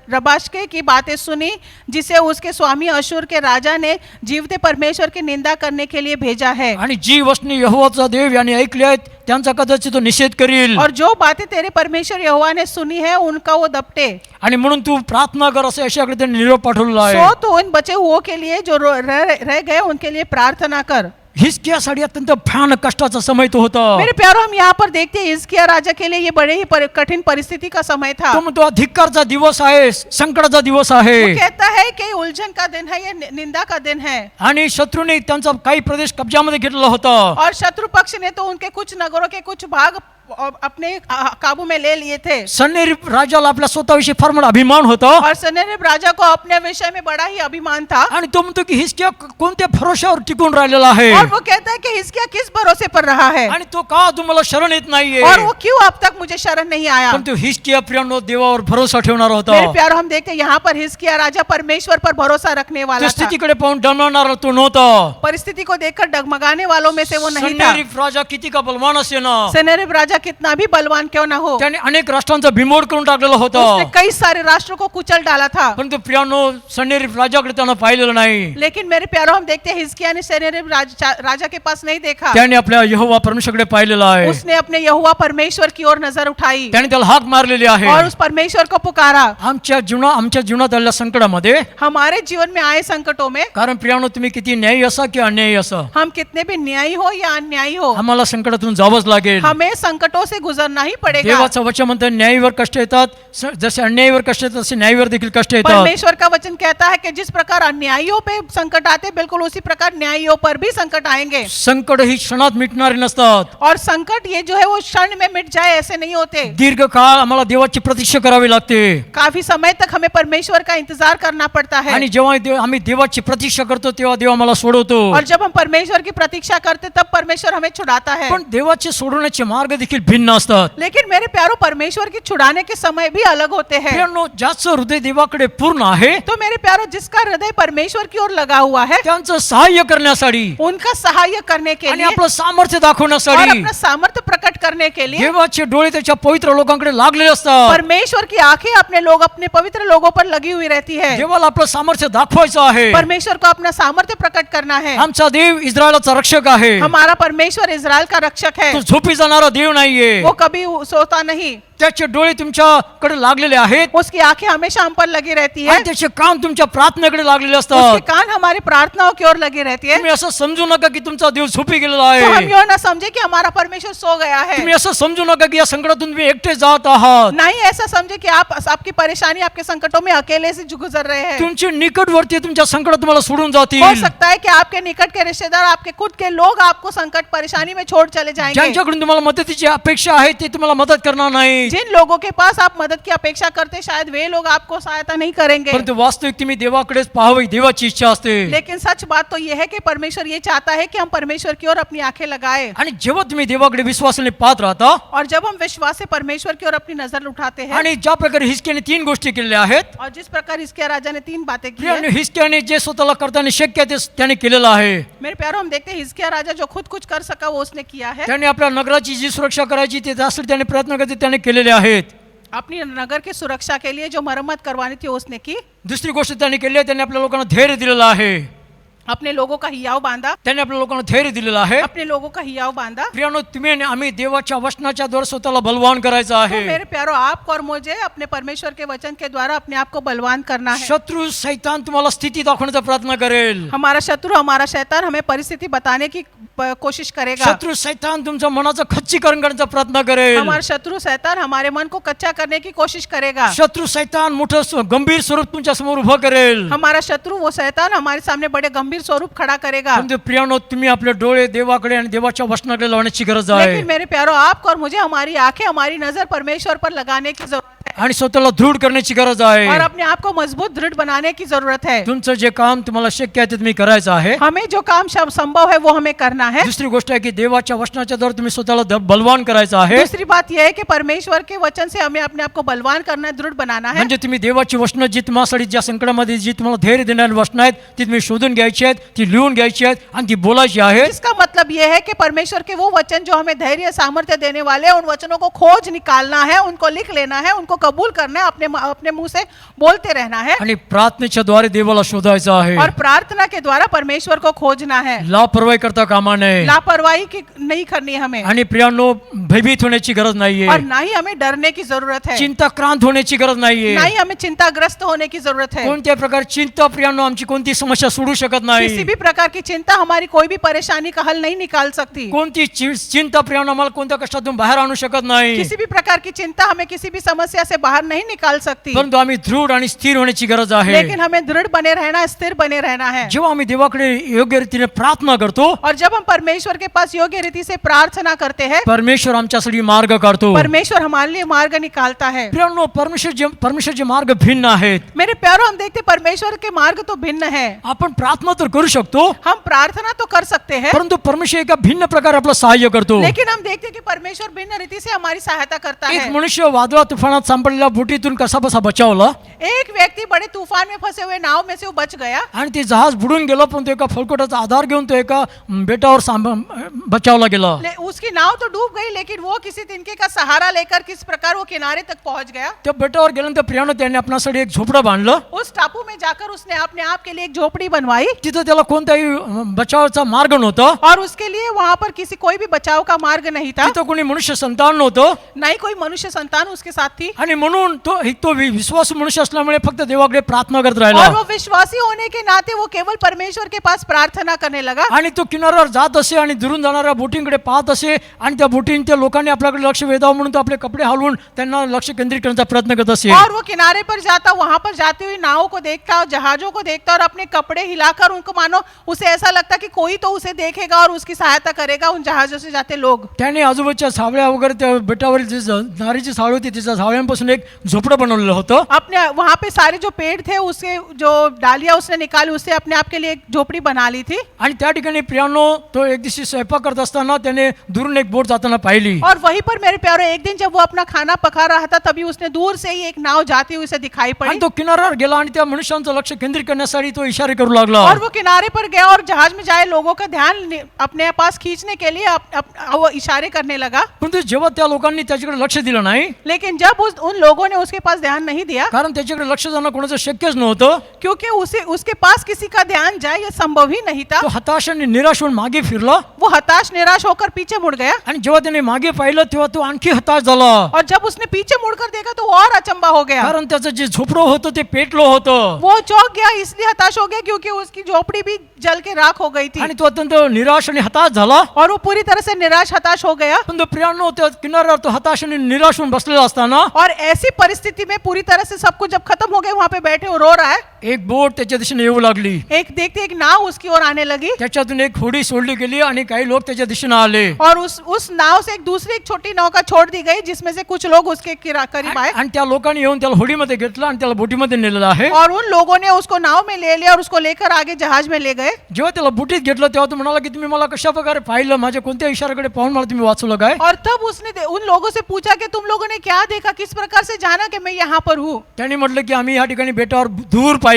रबाशके की बातें सुनी, जिसे उसके स्वामी अशूर के राजा ने जीवते परमेश्वर की निंदा करने के लिए भेजा है। आणि जी वचने यहोवाचा देव याने ऐकली आहेत त्यांचा कदाचित तो निषेध करील. और जो बातें तेरे परमेश्वर यहोवा ने सुनी है, उनका वो दपटे। आणि म्हणून तू प्रार्थना कर असे अशाकडे त्यांनी निरोप पाठवलेला सो आहे. तो उन बचे हुओं के लिए जो रह गए, उनके लिए प्रार्थना कर। हिजकियासाठी अत्यंत भयानक कष्टाचा समय तो होता. मेरे प्यारो, हम यहाँ पर देखते हैं हिजकिय्याह राजा के लिए ये बड़े ही कठिन परिस्थिति का समय था। तो म्हणतो धिक्कारचा दिवस आहे, संकटाचा दिवस आहे. वो कहता है कि उलझन का दिन है, ये निंदा का दिन है। आणि शत्रूने त्यांचा काही प्रदेश कब्जामध्ये घेतलेला होता. और शत्रु पक्ष ने तो उनके कुछ नगरों के कुछ भाग अपने काबू में ले लिए थे। सन्हेरीब राजाला आपल्या स्वतःविषयी फार मोठा अभिमान होता. और सन्हेरीब राजा को अपने विषय में बड़ा ही अभिमान था। आणि तो म्हणतो की हिजकिया कोणत्या भरोशावर टिकून राहिलेला आहे, और वो कहता है कि हिजकिय्याह किस भरोसे पर रहा है, आणि तो का तुम्हाला शरण येत नाहीये. और वो क्यों अब तक मुझे शरण नहीं आया। पण तो हिजकिया प्रियांनो देवावर भरोसा ठेवणारा होता. मेरे प्यारो, हम देखते हैं यहाँ पर हिजकिय्याह राजा परमेश्वर पर भरोसा रखने वाला त्या था। स्थितीकडे पाहून डमणारा तो नव्हता. परिस्थिति को देखकर डगमगाने वालों में से वो नहीं था। सन्हेरीब राजा किती का बलवान असे ना, सन्हेरीब राजा कितना भी बलवान क्यों ना हो, त्याने अनेक राष्ट्रांचा बिमोड करून टाकलेला होता. उसने कई सारे राष्ट्रों को कुचल डाला था। परंतु प्रियांनो सन्हेरीब राजाकडे त्यानं पाहिलेलं नाही. लेकिन मेरे प्यारो, हम देखते हैं हिजकिय्याह ने सन्हेरीब राजा के पास नहीं देखा। त्याने आपल्या यहोवा परमेश्वरकडे पाहिलेलं आहे. उसने अपने यहोवा परमेश्वर की ओर नजर उठाई त्याने त्याला हाक मारलेली आहे. और उस परमेश्वर को पुकारा। आमच्या जीवनात आलेल्या संकटामध्ये, हमारे जीवन में आए संकटों में, कारण प्रियांनो तुम्ही किती न्यायी असा की अन्यायी असा, हम कितने भी न्यायी हो या अन्यायी हो, आम्हाला संकटातून जावंच लागेल. हमें संकट संकटों से गुजरना ही पड़ेगा। देवाचं वचन म्हणतं न्यायीवर कष्ट येतात, जसे अन्यायीवर कष्ट येतात तसे न्यायीवर देखील कष्ट येतात. परमेश्वर का वचन कहता है कि जिस प्रकार अन्यायियों पे संकट आते बिल्कुल उसी प्रकार न्यायियों पर भी संकट आएंगे। संकट ही क्षणात मिटणारे नसतात. और संकट ये जो है वो क्षण में मिट जाए ऐसे नहीं होते। दीर्घ काळ आम्हाला देवाची प्रतीक्षा करावी लागते. काफी समय तक हमें परमेश्वर का इंतजार करना पड़ता है। आणि जेव्हा आम्ही देवाची प्रतीक्षा करतो तेव्हा देव आम्हाला सोडवतो. और जब हम परमेश्वर की प्रतीक्षा करते तब परमेश्वर हमें छुड़ाता है। पण देवाचे सोडवण्याचे मार्ग देखील भिन्न असतात. लेकिन मेरे प्यारो परमेश्वर की छुड़ाने के समय भी अलग होते हैं। प्रियांनो, ज्याचं हृदय देवाकडे पूर्ण आहे तो मेरे प्यारो जिसका हृदय परमेश्वर की ओर लगा हुआ है त्यांचं सहाय्य करण्यासाठी उनका सहाय्य करने के आणि लिए आपलं सामर्थ्य और दाखवण्यासाठी अपना सामर्थ्य प्रकट करने के लिए देवाचे डोळे त्याच्या पवित्र लोकांकडे लागलेले असतात. परमेश्वर की आंखें अपने पवित्र लोगों पर लगी हुई रहती है। देवाला आपलं सामर्थ्य दाखवायचं आहे. परमेश्वर को अपना सामर्थ्य प्रकट करना है। आमचा देव इस्रायलाचा रक्षक आहे. हमारा परमेश्वर इज़राइल का रक्षक है। तो झोपी जाणारा देव नाहीये. वो कभी सोता नहीं। त्याचे डोळे तुमच्याकडे लागलेले आहेत उसकी आंखें हमेशा हम पर लगी रहती है। आणि त्याचे कान तुमच्या प्रार्थनेकडे लागलेले उसके असतात. कान हमारी प्रार्थनाओं की ओर लगी रहती है। तुम्ही असं समजू नका की तुमचा देव झोपी गेलेला तो हम आहे. यो ना समझे कि हमारा परमेश्वर सो गया है। तुम्ही असं समजू नका की या संकटातून तुम्ही एकटे जात आहात. नहीं ऐसा समझे कि आप आपकी परेशानी आपके संकटों में अकेले से गुजर रहे हैं। तुमचे निकटवर्ती तुमच्या संकटात तुम्हाला सोडून हो जातील. सकता है कि आपके निकट के रिश्तेदार आपके खुद के लोग आपको संकट परेशानी में छोड़ चले जाएंगे। ज्यांच्याकडून तुम्हाला मदतीची अपेक्षा आहे ते तुम्हाला मदत करणार नाही. जिन लोगों के पास आप मदद की अपेक्षा करते शायद वे लोग आपको सहायता नहीं करेंगे। परंतु वास्तविक तुम्ही देवाकडेच पाहावी, देवाची इच्छा असते. लेकिन सच बात तो यह है कि परमेश्वर ये चाहता है कि हम परमेश्वर की ओर अपनी आंखें लगाएं। आणि जेव्हा तुम्ही देवाकडे विश्वासाने पाहत राहता और जब हम विश्वास से परमेश्वर की ओर अपनी नजर उठाते हैं आणि ज्या प्रकारे हिजकियाने 3 गोष्टी केलेल्या आहेत, और जिस प्रकार हिजकिय्याह राजा ने 3 बातें की प्रियांनो, हैं, हिजकियाने जे स्वतःला करताना शक्य आहे ते त्याने केलेलं आहे. मेरे प्यारो हम देखते हैं हिजकिय्याह राजा जो खुद कुछ कर सका वो उसने किया है। त्याने आपल्या नगराची जी सुरक्षा करायची ते त्यासाठी त्याने प्रयत्न करते त्याने केलेले आहेत. अपनी नगर की सुरक्षा के लिए जो मरम्मत करवानी थी उसने की। दुसरी गोष्ट त्याने केली आहे, त्याने आपल्या लोकांना धैर्य दिलेलं आहे. अपने लोगों का हियाव बांधा। त्याने आपल्या लोकांना धैर्य दिलेलं आहे. अपने लोगों का हियाव बांधा। प्रियांनो, तुम्ही आणि आम्ही देवाच्या वचनाच्या द्वारे स्वतःला बलवान करायचं तो आहे. मेरे प्यारो आपको और मुझे अपने परमेश्वर के वचन के द्वारा अपने आप को बलवान करना है। शत्रू सैतान तुम्हाला स्थिती दाखवण्याचा प्रयत्न करेल. हमारा शत्रु हमारा शैतान हमें परिस्थिति बताने की कोशिश करेगा। शत्रू सैतान तुमच्या मनाचं खच्चीकरण करण्याचा प्रयत्न करेल. हमारा शत्रु शैतान हमारे मन को कच्चा करने की कोशिश करेगा। शत्रू सैतान मोठं गंभीर स्वरूप तुमच्या समोर उभं करेल. हमारा शत्रु वो शैतान हमारे सामने बड़े गंभीर स्वरूप खड़ा करेगा। परंतु प्रियांनो, तुम्ही आपले डोळे देवाकडे आणि देवाच्या वचनाकडे लावण्याची गरज लेकिन आहे. मेरे प्यारो आपको और मुझे हमारी आंखें हमारी नजर परमेश्वर पर लगाने की जरूरत है आणि स्वतःला दृढ करण्याची गरज और आहे. अपने आप को मजबूत दृढ़ बनाने की जरूरत है। तुमचं जे काम तुम्हाला शक्य आहे ते तुम्ही करायचं आहे. हमें जो काम संभव है वो हमें करना है। दुसरी गोष्ट आहे की देवाच्या वचनाच्या द्वारे तुम्ही स्वतःला बलवान करायचं आहे. दूसरी बात यह है कि परमेश्वर के वचन से हमें अपने आप को बलवान करना है, दृढ़ बनाना है। म्हणजे तुम्ही देवाची वचनं जी तुम्हासाठी ज्या संकटामध्ये जी तुम्हाला धैर्य देणारी वचनं आहेत ती तुम्ही शोधून घ्यायची आहेत, ती लिहून घ्यायची आहेत आणि ती बोलायची आहेत. इसका मतलब यह है कि परमेश्वर के वो वचन जो हमें धैर्य सामर्थ्य देने वाले हैं उन वचनों को खोज निकालना है, उनको लिख लेना है, उनको कबूल करना है, अपने मुंह से बोलते रहना है आणि प्रार्थनेच्या द्वारे देवाला शोधायचं आहे. और प्रार्थना के द्वारा परमेश्वर को खोजना है। लापरवाही करता कामा नये. लापरवाही की नहीं करनी है हमें आणि प्रियांनो, भयभीत होण्याची गरज नाहीये. और ना ही हमें डरने की जरूरत है, चिंताक्रांत होण्याची गरज नाहीये. ना ही हमें चिंताग्रस्त होने की जरूरत है। कोणत्या प्रकार चिंता प्रियांनो आमची कोणती समस्या सोडू शकत किसी नाही. भी प्रकार की चिंता हमारी कोई भी परेशानी का हल नहीं निकाल सकती। कोणती चिंता प्रियांनो आम्हाला कोणत्या कष्टातून बाहेर आणू शकत नाही. किसी भी प्रकार की चिंता हमें किसी भी समस्या से बाहर नहीं निकाल सकती। परंतु आम्ही दृढ आणि स्थिर होण्याची गरज आहे. लेकिन हमें दृढ़ बने रहना है, स्थिर बने रहना है। जेव्हा आम्ही देवाकडे योग्य रीतीने प्रार्थना करतो, और जब हम परमेश्वर के पास योग्य रीति से प्रार्थना करते हैं परमेश्वर आमच्यासाठी मार्ग काढतो. परमेश्वर हमारे लिए मार्ग निकालता है। प्रियांनो, परमेश्वरचे मार्ग भिन्न आहेत. मेरे प्यारो हम देखते परमेश्वर के मार्ग तो भिन्न है। आपण प्रार्थना तर करू शकतो, हम प्रार्थना तो कर सकते हैं, परंतु परमेश्वर एका भिन्न प्रकारे आपलं सहाय्य करतो. लेकिन हम देखते हैं कि परमेश्वर भिन्न रीति से हमारी सहायता करता एक है। मनुष्य वादळा तुफानात सापडलेल्या बोटीतून कसा बसा बचावला एक व्यक्ति बड़े तूफान में फंसे हुए नाव में से वो बच गया आणि ते जहाज बुडून गेलं, पण तो एका फलकोटाचा आधार घेऊन तो एका बेटावर बचावला गेला. उसकी नाव तो डूब गई, लेकिन वो किसी तिनके का सहारा लेकर किस प्रकार वो किनारे तक पहुंच गया। त्या बेटावर गेल्यानंतर प्रियानं त्याने आपल्यासाठी एक झोपडं बांधलं. उस टापू में जाकर उसने अपने आप के लिए एक झोपड़ी बनवाई तिथं त्याला कोणताही बचावाचा मार्ग नव्हता. और उसके लिए वहां पर किसी कोई भी बचाव का मार्ग नहीं था। तिथं कोणी मनुष्य संतान नव्हतं नहीं कोई मनुष्य संतान उसके साथ थी। आणि म्हणून तो विश्वासू मनुष्य असल्यामुळे फक्त देवाकडे प्रार्थना करत राहिला और वो विश्वासी होने के नाते वो केवल परमेश्वर के पास प्रार्थना करने लगा। आणि तो किनाऱ्यावर जात असे आणि दुरून जाणाऱ्या बोटींकडे पाहत असे आणि त्या बोटीं त्या लोकांनी आपल्याकडे लक्ष वेधावं म्हणून तो आपले कपडे हलवून त्यांना लक्ष केंद्रित करण्याचा प्रयत्न करत असे और वो किनारे पर जाता, वहां पर जाती हुई नावों को देखता और जहाजों को देखता और अपने कपड़े हिलाकर उनको मानो उसे ऐसा लगता कि कोई तो उसे देखेगा और उसकी सहायता करेगा उन जहाजों से जाते लोग। त्याने आजूबाजूच्या सावळ्या वगैरे त्या बेटावरील जी नारीची सावळी होती तिच्या सावळ्यांपासून एक झोपडं बनवलेलं होतं अपने वहां पे सारे जो पेड़ थे उसके जो डालियां उसने निकाली, उससे अपने आप के लिए एक झोपड़ी बना ली थी। आणि त्या ठिकाणी प्रियानो तो एक दिवशी स्वयंपाक करत असताना त्याने दुरून एक बोट जाताना पाहिली और वहीं पर मेरे प्यारे एक दिन जब वो अपना खाना पका रहा था तभी उसने दूर से ही एक नाव जाती हुई उसे दिखाई आणि पड़ी तो किनाऱ्यावर गेला आणि त्या मनुष्यांचं लक्ष केंद्रित करण्यासाठी तो इशारे करू लागला और वो किनारे पर गया और जहाज में जाए लोगों का ध्यान अपने पास खींचने के लिए वो इशारे करने लगा। परंतु जेव्हा त्या लोकांनी त्याच्याकडे लक्ष दिलं नाही लेकिन जब उन लोगों ने उसके पास ध्यान नहीं दिया, कारण त्याच्याकडे लक्ष जाणं कोणाचं शक्यच नव्हतं, क्योंकि उसके पास किसी का ध्यान जाए ये संभव ही नहीं था। तो हताश आणि निराश होऊन मागे फिरला वो हताश निराश होकर पीछे मुड़ गया आणि जेव्हा त्याने मागे पाहिलं तेव्हा तो आणखी हताश झाला और जब उसने पीछे मुड़कर देखा तो और अचंबा हो गया। कारण त्याचं जे झोपडं होतं ते पेटलं होतं वो चौंक गया, इसलिए हताश हो गया क्योंकि उसकी झोपड़ी भी जल के राख हो गई थी आणि तो अत्यंत निराश आणि हताश झाला। और वो पूरी तरह से निराश हताश हो गया। पण तो प्रियांनो त्या किनाऱ्यावर तो हताश आणि निराश होऊन बसलेला असताना और ऐसी परिस्थिति में पूरी तरह से सब कुछ जब खत्म हो गए वहां पे बैठे वो रो रहा है, एक बोट त्याच्या दिशेने येऊ लागली, एक देखते एक नाव उसकी ओर आने लगी त्याच्यातून एक होडी सोडली गेली आणि काही लोक त्याच्या दिशेने आले और उस नाव से एक दूसरी एक छोटी नौका छोड़ दी गई जिसमें से कुछ लोग उसके करीब आए आणि त्या लोकांनी येऊन त्याला होडीमध्ये घेतलं आणि त्याला बोटीमध्ये नेलेलं आहे। और उन लोगों ने उसको नाव में ले लिया और उसको लेकर आगे जहाज में ले गए। जेव्हा त्याला बोटीत घेतलं तेव्हा तो म्हणाला की तुम्ही मला कशा प्रकारे पाहिलं, माझ्या कोणत्या इशाऱ्याकडे पाहून मला तुम्ही वाचवलं काय? और तब उसने उन लोगों से पूछा कि तुम लोगों ने क्या देखा, किस प्रकार से जाना कि मैं यहाँ पर हूँ। त्यांनी म्हटलं की आम्ही या ठिकाणी बेटावर दूर पाहिलं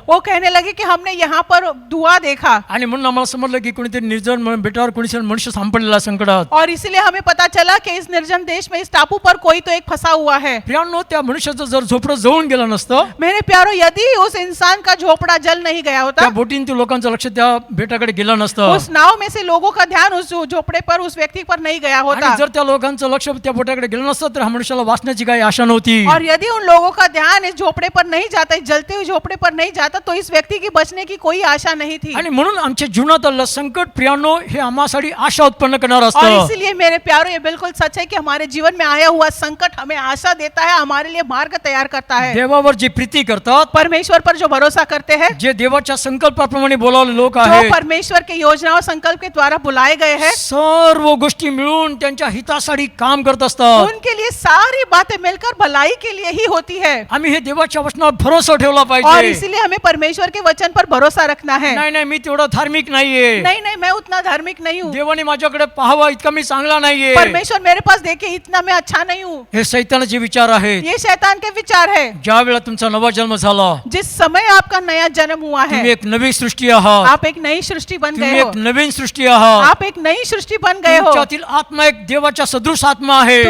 वो कहने लगे कि हमने यहाँ पर धुआं देखा आणि म्हणून आम्हाला समजलं की कोणीतरी निर्जन बेटावर कोणी मनुष्य सापडलेला संकटात। और इसलिए हमें पता चला कि इस निर्जन देश में इस टापू पर कोई तो एक फंसा हुआ है। प्रियांनो त्या मनुष्याचं जर झोपडं जळून गेलं नसतं, मेरे प्यारो यदि उस इंसान का झोपड़ा जल नहीं गया होता, त्या बोटींतील लोकांचं लक्ष त्या बेटाकडे गेलं नसतं उस नाव में से लोगों का ध्यान उस झोपड़े पर उस व्यक्ति पर नहीं गया होता, आणि जर त्या लोकांचं लक्ष त्या बोटाकडे गेलं नसतं तर हा मनुष्याला वाचण्याची काही आशा नव्हती। और यदि उन लोगों का ध्यान इस झोपड़े पर नहीं जाता, इस जलते हुए झोपड़े पर नहीं जाता, तो इस व्यक्ति की बचने की कोई आशा नहीं थी। आणि म्हणून आमच्या जीवनात आलेलं संकट प्रियांनो हे आम्हासाठी आशा उत्पन्न करणार और असतं। इसीलिए मेरे प्यारो ये बिल्कुल सच है कि हमारे जीवन में आया हुआ संकट हमें आशा देता है, हमारे लिए मार्ग तैयार करता है। देवावर जे प्रीती करतात, परमेश्वर पर जो भरोसा करते हैं, जे देवाच्या संकल्पाप्रमाणे बोलावले लोक जो आहेत, परमेश्वर के योजना और संकल्प के द्वारा बुलाए गए हैं, सर्व गोष्टी मिळून त्यांच्या हितासाठी काम करत असतात। उनके लिए सारी बातें मिलकर भलाई के लिए ही होती है। आम्ही हे देवाच्या वचनावर भरोसा ठेवला और पाहिजे। इसीलिए हमें परमेश्वर के वचन पर भरोसा रखना है। नाही नाही, मी तेवढा धार्मिक नाहीये, नहीं नहीं, मैं उतना धार्मिक नहीं हूँ, देवाने माझ्याकडे पाहावा इतका मी चांगला नाहीये, परमेश्वर मेरे पास देखे इतना मैं अच्छा नहीं हूँ। हे सैतानाचे विचार आहेत। ये शैतान के विचार है। ज्या वेळा तुमचा नवा जन्म झाला, जिस समय आपका नया जन्म हुआ तुम्ही है, एक नवी सृष्टी आहात, आप एक नई सृष्टि बन तुम्ही गए हो, एक नवीन सृष्टी आहात। आप एक नई सृष्टि बन गए हो। तुमच्यातील आत्मा एक देवाच्या सदृश आत्मा आहे।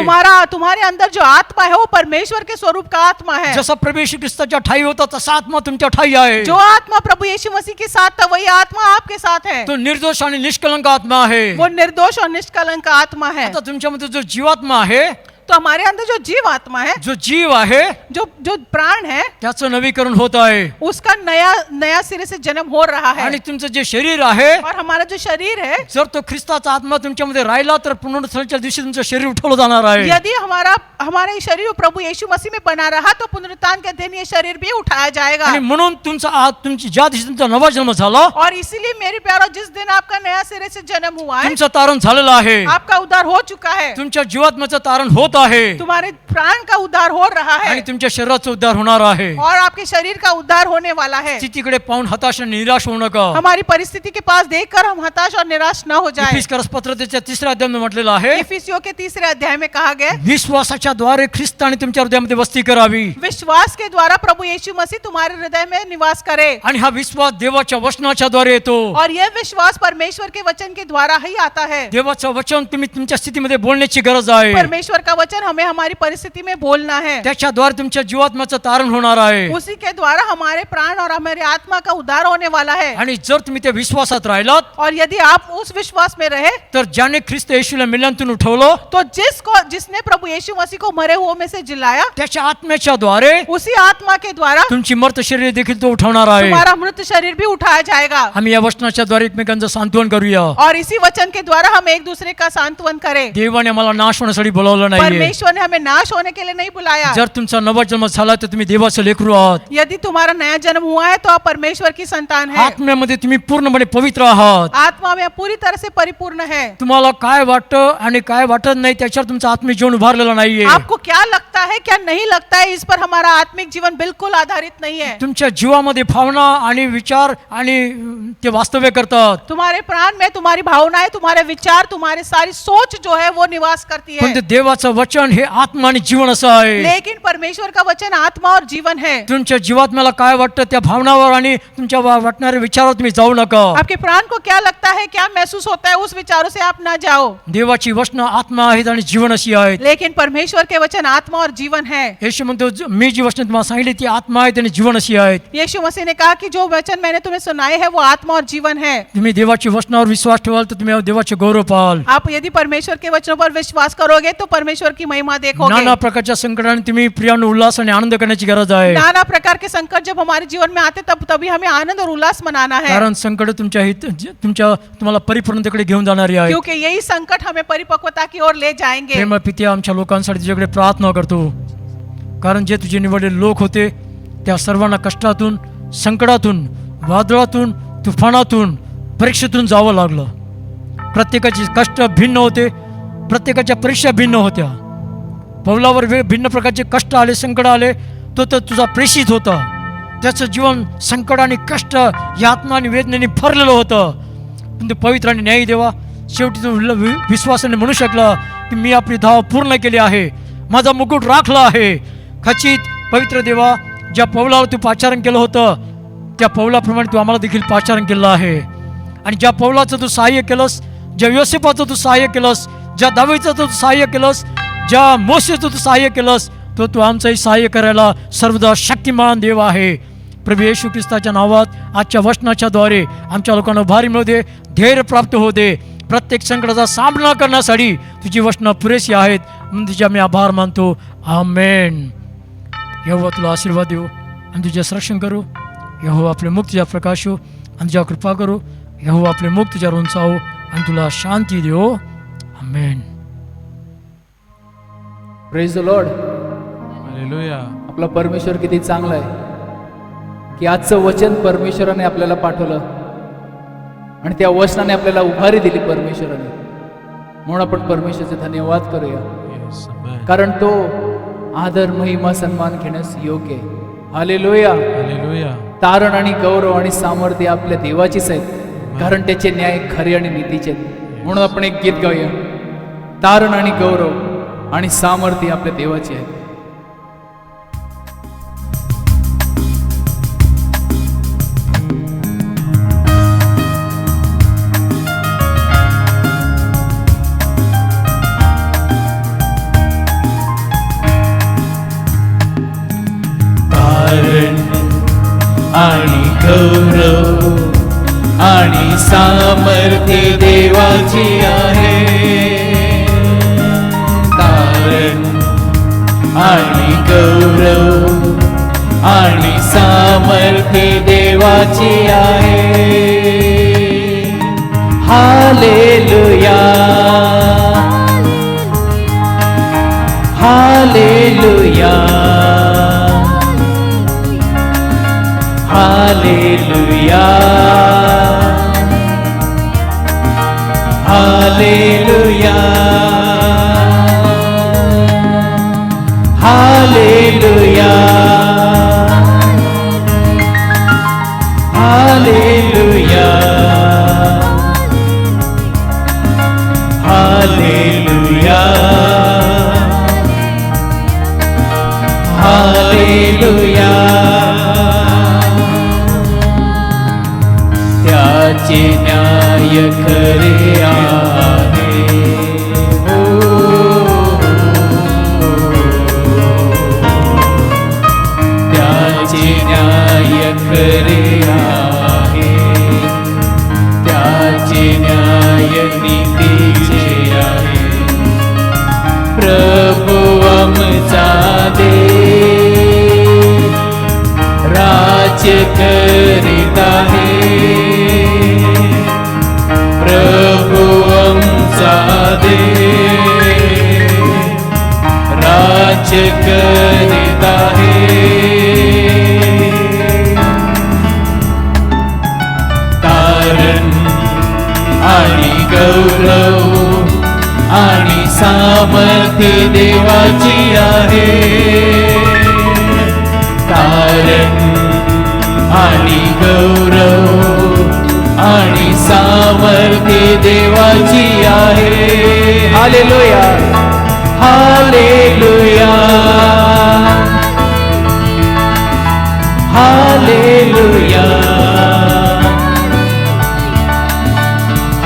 तुम्हारे अंदर जो आत्मा है वो परमेश्वर के स्वरूप का आत्मा है। जसा प्रभू येशू ख्रिस्ताच्या ठाई होता तसा आत्मा तुमच्या ठाई आहे। जो आत्मा प्रभु यीशु मसीह के साथ था वही आत्मा आपके साथ है। तो निर्दोष आणि निष्कलंक आत्मा आहे। वो निर्दोष और निष्कलंक आत्मा है। आता तुमच्यामध्ये जो जीवात्मा आहे, तो हमारे अंदर जो जीव आत्मा है, जो जीव आहे, जो प्राण है, त्याचं नवीकरण होत आहे उसका नया सिरे से जन्म हो रहा है। आणि तुमचं जे शरीर आहे, और हमारा जो शरीर है, जर तो ख्रिस्ताचा आत्मा तुमच्यामध्ये राहिला तर पुनरुत्थानाच्या दिवशी तुमचं शरीर उठवलं जाणार आहे। यदि हमारा ये शरीर प्रभु यीशु मसीह में बना रहा तो पुनरुत्थान के दिन ये शरीर भी उठाया जाएगा। आणि म्हणून तुमची ज्या दिवशी तुमचा नवा जन्म झाला, और इसीलिए मेरे प्यारो जिस दिन आपका नया सिरे से जन्म हुआ है, तुमचं तारण झालेलं आहे, आपका उद्धार हो चुका है, तुमच्या जीवात्म्याचं तारण होत आहे तुम्हारे प्राण का उद्धार हो रहा है आणि तुमच्या शरीराचा उद्धार होणार आहे। और आपके शरीर का उद्धार होने वाला है। स्थितीकडे पाहून हताश आणि निराश होऊ नका। हमारी परिस्थिति के पास देखकर हम हताश और निराश न हो जाए। इफिसकरस पत्र त्याच्या 3ऱ्या अध्यायामध्ये म्हटलेलं आहे, इफिसियों के 3 अध्याय में कहा गया, विश्वासाच्या द्वारे ख्रिस्ताने तुमच्या हृदयामध्ये वस्ती करावी विश्वास के द्वारा प्रभु यीशु मसीह तुम्हारे हृदय में निवास करे। आणि हा विश्वास देवाच्या वचनाच्या द्वारे येतो। और यह विश्वास परमेश्वर के वचन के द्वारा ही आता है। देवाचं वचन तुम्ही तुमच्या स्थितीमध्ये बोलण्याची गरज आहे। परमेश्वर का वचन हमें हमारी परिस्थिति उपस्थिति में बोलना है। त्याच्याद्वारे तुमच्या जीवात्म्याचं तारण होणार आहे. उसी के द्वारा हमारे प्राण और हमारी आत्मा का उद्धार होने वाला है। आणि जर तुम्ही त्या विश्वासात राहिलात और यदि आप उस विश्वास में रहे तर ज्याने ख्रिस्त येशूला मेल्यांतून उठवलं तो जिसने प्रभु यीशु मसीह को मरे हुओं में से जिलाया, त्याच्या आत्म्याच्या द्वारे उसी आत्मा के द्वारा तुमची मर्त शरीर देखील तो उठवणार आहे. तुम्हारा मृत शरीर भी उठाया जाएगा। आम्ही या वचनाच्या द्वारे एकमेकांचं सांत्वन करूया. और इसी वचन के द्वारा हम एक दूसरे का सांत्वन करें। देवाने मला नाश होण्यासाठी बोलावलं नाहीये. परमेश्वर ने हमें नाश होने के लिए नहीं बुलाया। जर तुमचा नवा जन्म झाला तर तुम्ही देवाचं लेकरू आहात. यदि तुम्हारा नया जन्म हुआ है तो आप परमेश्वर की संतान है। आत्म्यामध्ये तुम्ही पूर्णपणे पवित्र आहात. आत्मा में पूरी तरह से परिपूर्ण है। तुम्हाला काय वाटतं आणि काय वाटत नाही त्याच्यावर तुमचं आत्मिक जीवन उभारलेलं नाहीये. आपको क्या लगता है क्या नहीं लगता है, इस पर हमारा आत्मिक जीवन बिल्कुल आधारित नहीं है। तुमच्या जीवामध्ये भावना आणि विचार आणि ते वास्तव्य करतात. तुम्हारे प्राण में तुम्हारी भावनाएं, तुम्हारे विचार, तुम्हारी सारी सोच जो है वो निवास करती पण है। ते देवाचं वचन हे आत्मा आणि जीवन असं आहे. लेकिन परमेश्वर का वचन आत्मा और जीवन है। तुमच्या जीवात्म्याला काय वाटतं त्या भावनावर आणि तुमच्या वाटणाऱ्या विचारावर तुम्ही जाऊ नका. आपके प्राण को क्या लगता है, क्या महसूस होता है, उस विचारों से आप ना जाओ। देवाची वचनं आत्मा आहेत आणि जीवन अशी आहेत. लेकिन परमेश्वर के वचन आत्मा और जीवन है। येशू म्हणतो मी जी वचनं तुम्हाला सांगितली ती आत्मा आहेत आणि जीवन अशी आहेत. यीशु मसीह ने कहा कि जो वचन मैंने तुम्हें सुनाए हैं वो आत्मा और जीवन है। तुम्ही देवाची वचनावर विश्वास ठेवाल तर तुम्ही देवाचे गौरव पाहाल. आप यदि परमेश्वर के वचनों पर विश्वास करोगे तो परमेश्वर की महिमा देखोगे। नाना प्रकारच्या संकटाने तुम्ही प्रियाने उल्हास आणि आनंद करण्याची गरज आहे. नाना प्रकार के संकट जब हमारे जीवन में आते तभी हमें आनंद और उल्लास मनाना है। कारण संकट तुम्हाला परिपूर्णतेकडे घेऊन जाणारी आहे. क्योंकि यही संकट हमें परिपक्वता की ओर ले जाएंगे। प्रेमळ पित्या आमच्या लोकांसाठी तुझ्याकडे प्रार्थना करतो. कारण जे तुझे निवडलेले लोक होते त्या सर्वांना कष्टातून, संकटातून, वादळातून, तुफानातून, परीक्षेतून जावं लागलं. प्रत्येकाचे कष्ट भिन्न होते, प्रत्येकाच्या परीक्षा भिन्न होत्या. पौलावर भिन्न प्रकारचे कष्ट आले, संकट आले. तो तर तुझा प्रेषित होता. त्याचं जीवन संकट आणि कष्ट, यातना आणि वेदनेने भरलेलं होतं. पण ते पवित्र आणि न्यायी देवा शेवटी तो विश्वासाने म्हणू शकला की मी आपली धाव पूर्ण केली आहे, माझा मुकुट राखला आहे. खचित पवित्र देवा, ज्या पौलाला तू पाचारण केलं होतं त्या पौलाप्रमाणे तू आम्हाला देखील पाचारण केलं आहे. आणि ज्या पौलाचं तू सहाय्य केलंस, ज्या योसेफाचं तू सहाय्य केलंस, ज्या दावीचं तू सहाय्य केलंस, ज्या मोसेचं तू सहाय्य केलंस, तो तू आमचंही सहाय्य करायला सर्वदा शक्तिमान देव आहे. प्रभू येशू ख्रिस्ताच्या नावात आजच्या वचनाच्या द्वारे आमच्या लोकांना उभारी मिळू दे, धैर्य प्राप्त होऊ दे. प्रत्येक संकटाचा सामना करण्यासाठी तुझी वचनं पुरेशी आहेत म्हणून तुझे आम्ही आभार मानतो. आमेन. यहोवा तुला आशीर्वाद देऊ आणि तुझे संरक्षण करू. यहोवा आपले मुख तुझ्या प्रकाशो आणि तुझ्या कृपा करू. यहोवा आपले मुख तुझ्यावर उंचावो आणि तुला शांती देऊ. Amen. Praise the Lord. Hallelujah. आपला परमेश्वर किती चांगला आहे की आजचं वचन परमेश्वराने आपल्याला पाठवलं आणि त्या वचनाने आपल्याला उभारी दिली परमेश्वराने. म्हणून आपण परमेश्वराचे धन्यवाद करूया. Yes, amen. कारण तो आदर, महिमा, सन्मान घेण्यास योग्य आहे. हालेलुया. हालेलुया. तारण आणि गौरव आणि सामर्थ्य आपल्या देवाचीच आहेत, कारण त्याचे न्याय खरे आणि नीतीचे आहेत. म्हणून आपण एक गीत गाऊया. तारण आणि गौरव आणि सामर्थ्य आपल्या देवाचे आहेत. तारण आणि गौरव आणि सामर्थ्य देवाची आहे. तारण आणि गौरव आणि सामर्थ्य देवाची आहे. Hallelujah. Hallelujah. Hallelujah. Hallelujah. Hallelujah. Hallelujah. Hallelujah. Hallelujah. त्याचे न्याय खरे आहे. राज्य करीत आहे प्रभू आमचा देव राज्य करीत आहे तारण आणि गौरव आणि सामर्थ्य देवाची आहे तारण आणि गौरव आणि सामर्थ्य देवाची आहे hallelujah hallelujah hallelujah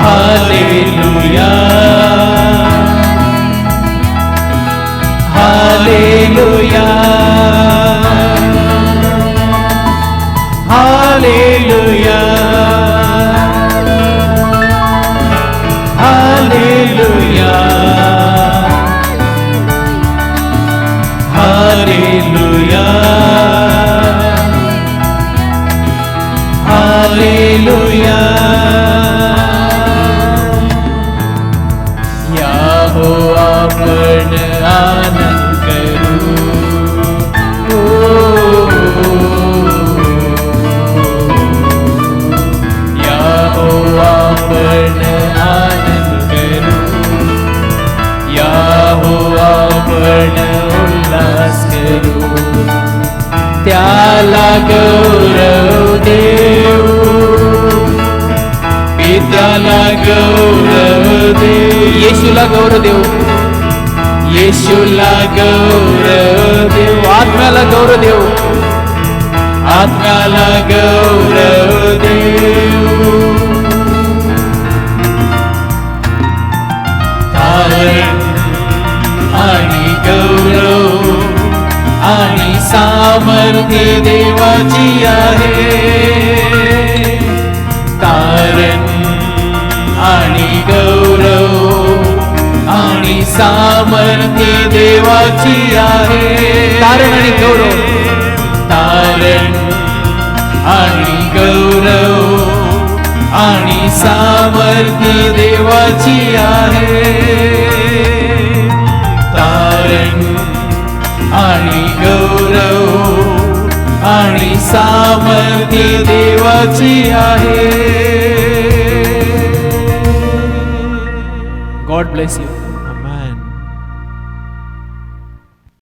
hallelujah hallelujah hallelujah hallelujah hallelujah hallelujah Yahoo आपण आनंद करू याहो आपण आनंद करू याहो आपण उल्हास करू त्याला गौरव देऊ पित्याला गौरव देऊ येशूला गौरव देऊ येशूला गौरव देऊ आत्म्याला गौरव देऊ आत्म्याला गौरव देऊ तारण आणि गौरव आणि सामर्थ्य देवाची आहे तारण आणि गौरव आणि सामर्थ्य देवाची आहे तारण आणि गौरव तारण आणि गौरव आणि सामर्थ्य देवाची आहे तारण आणि गौरव आणि सामर्थ्य देवाची आहे. God bless you.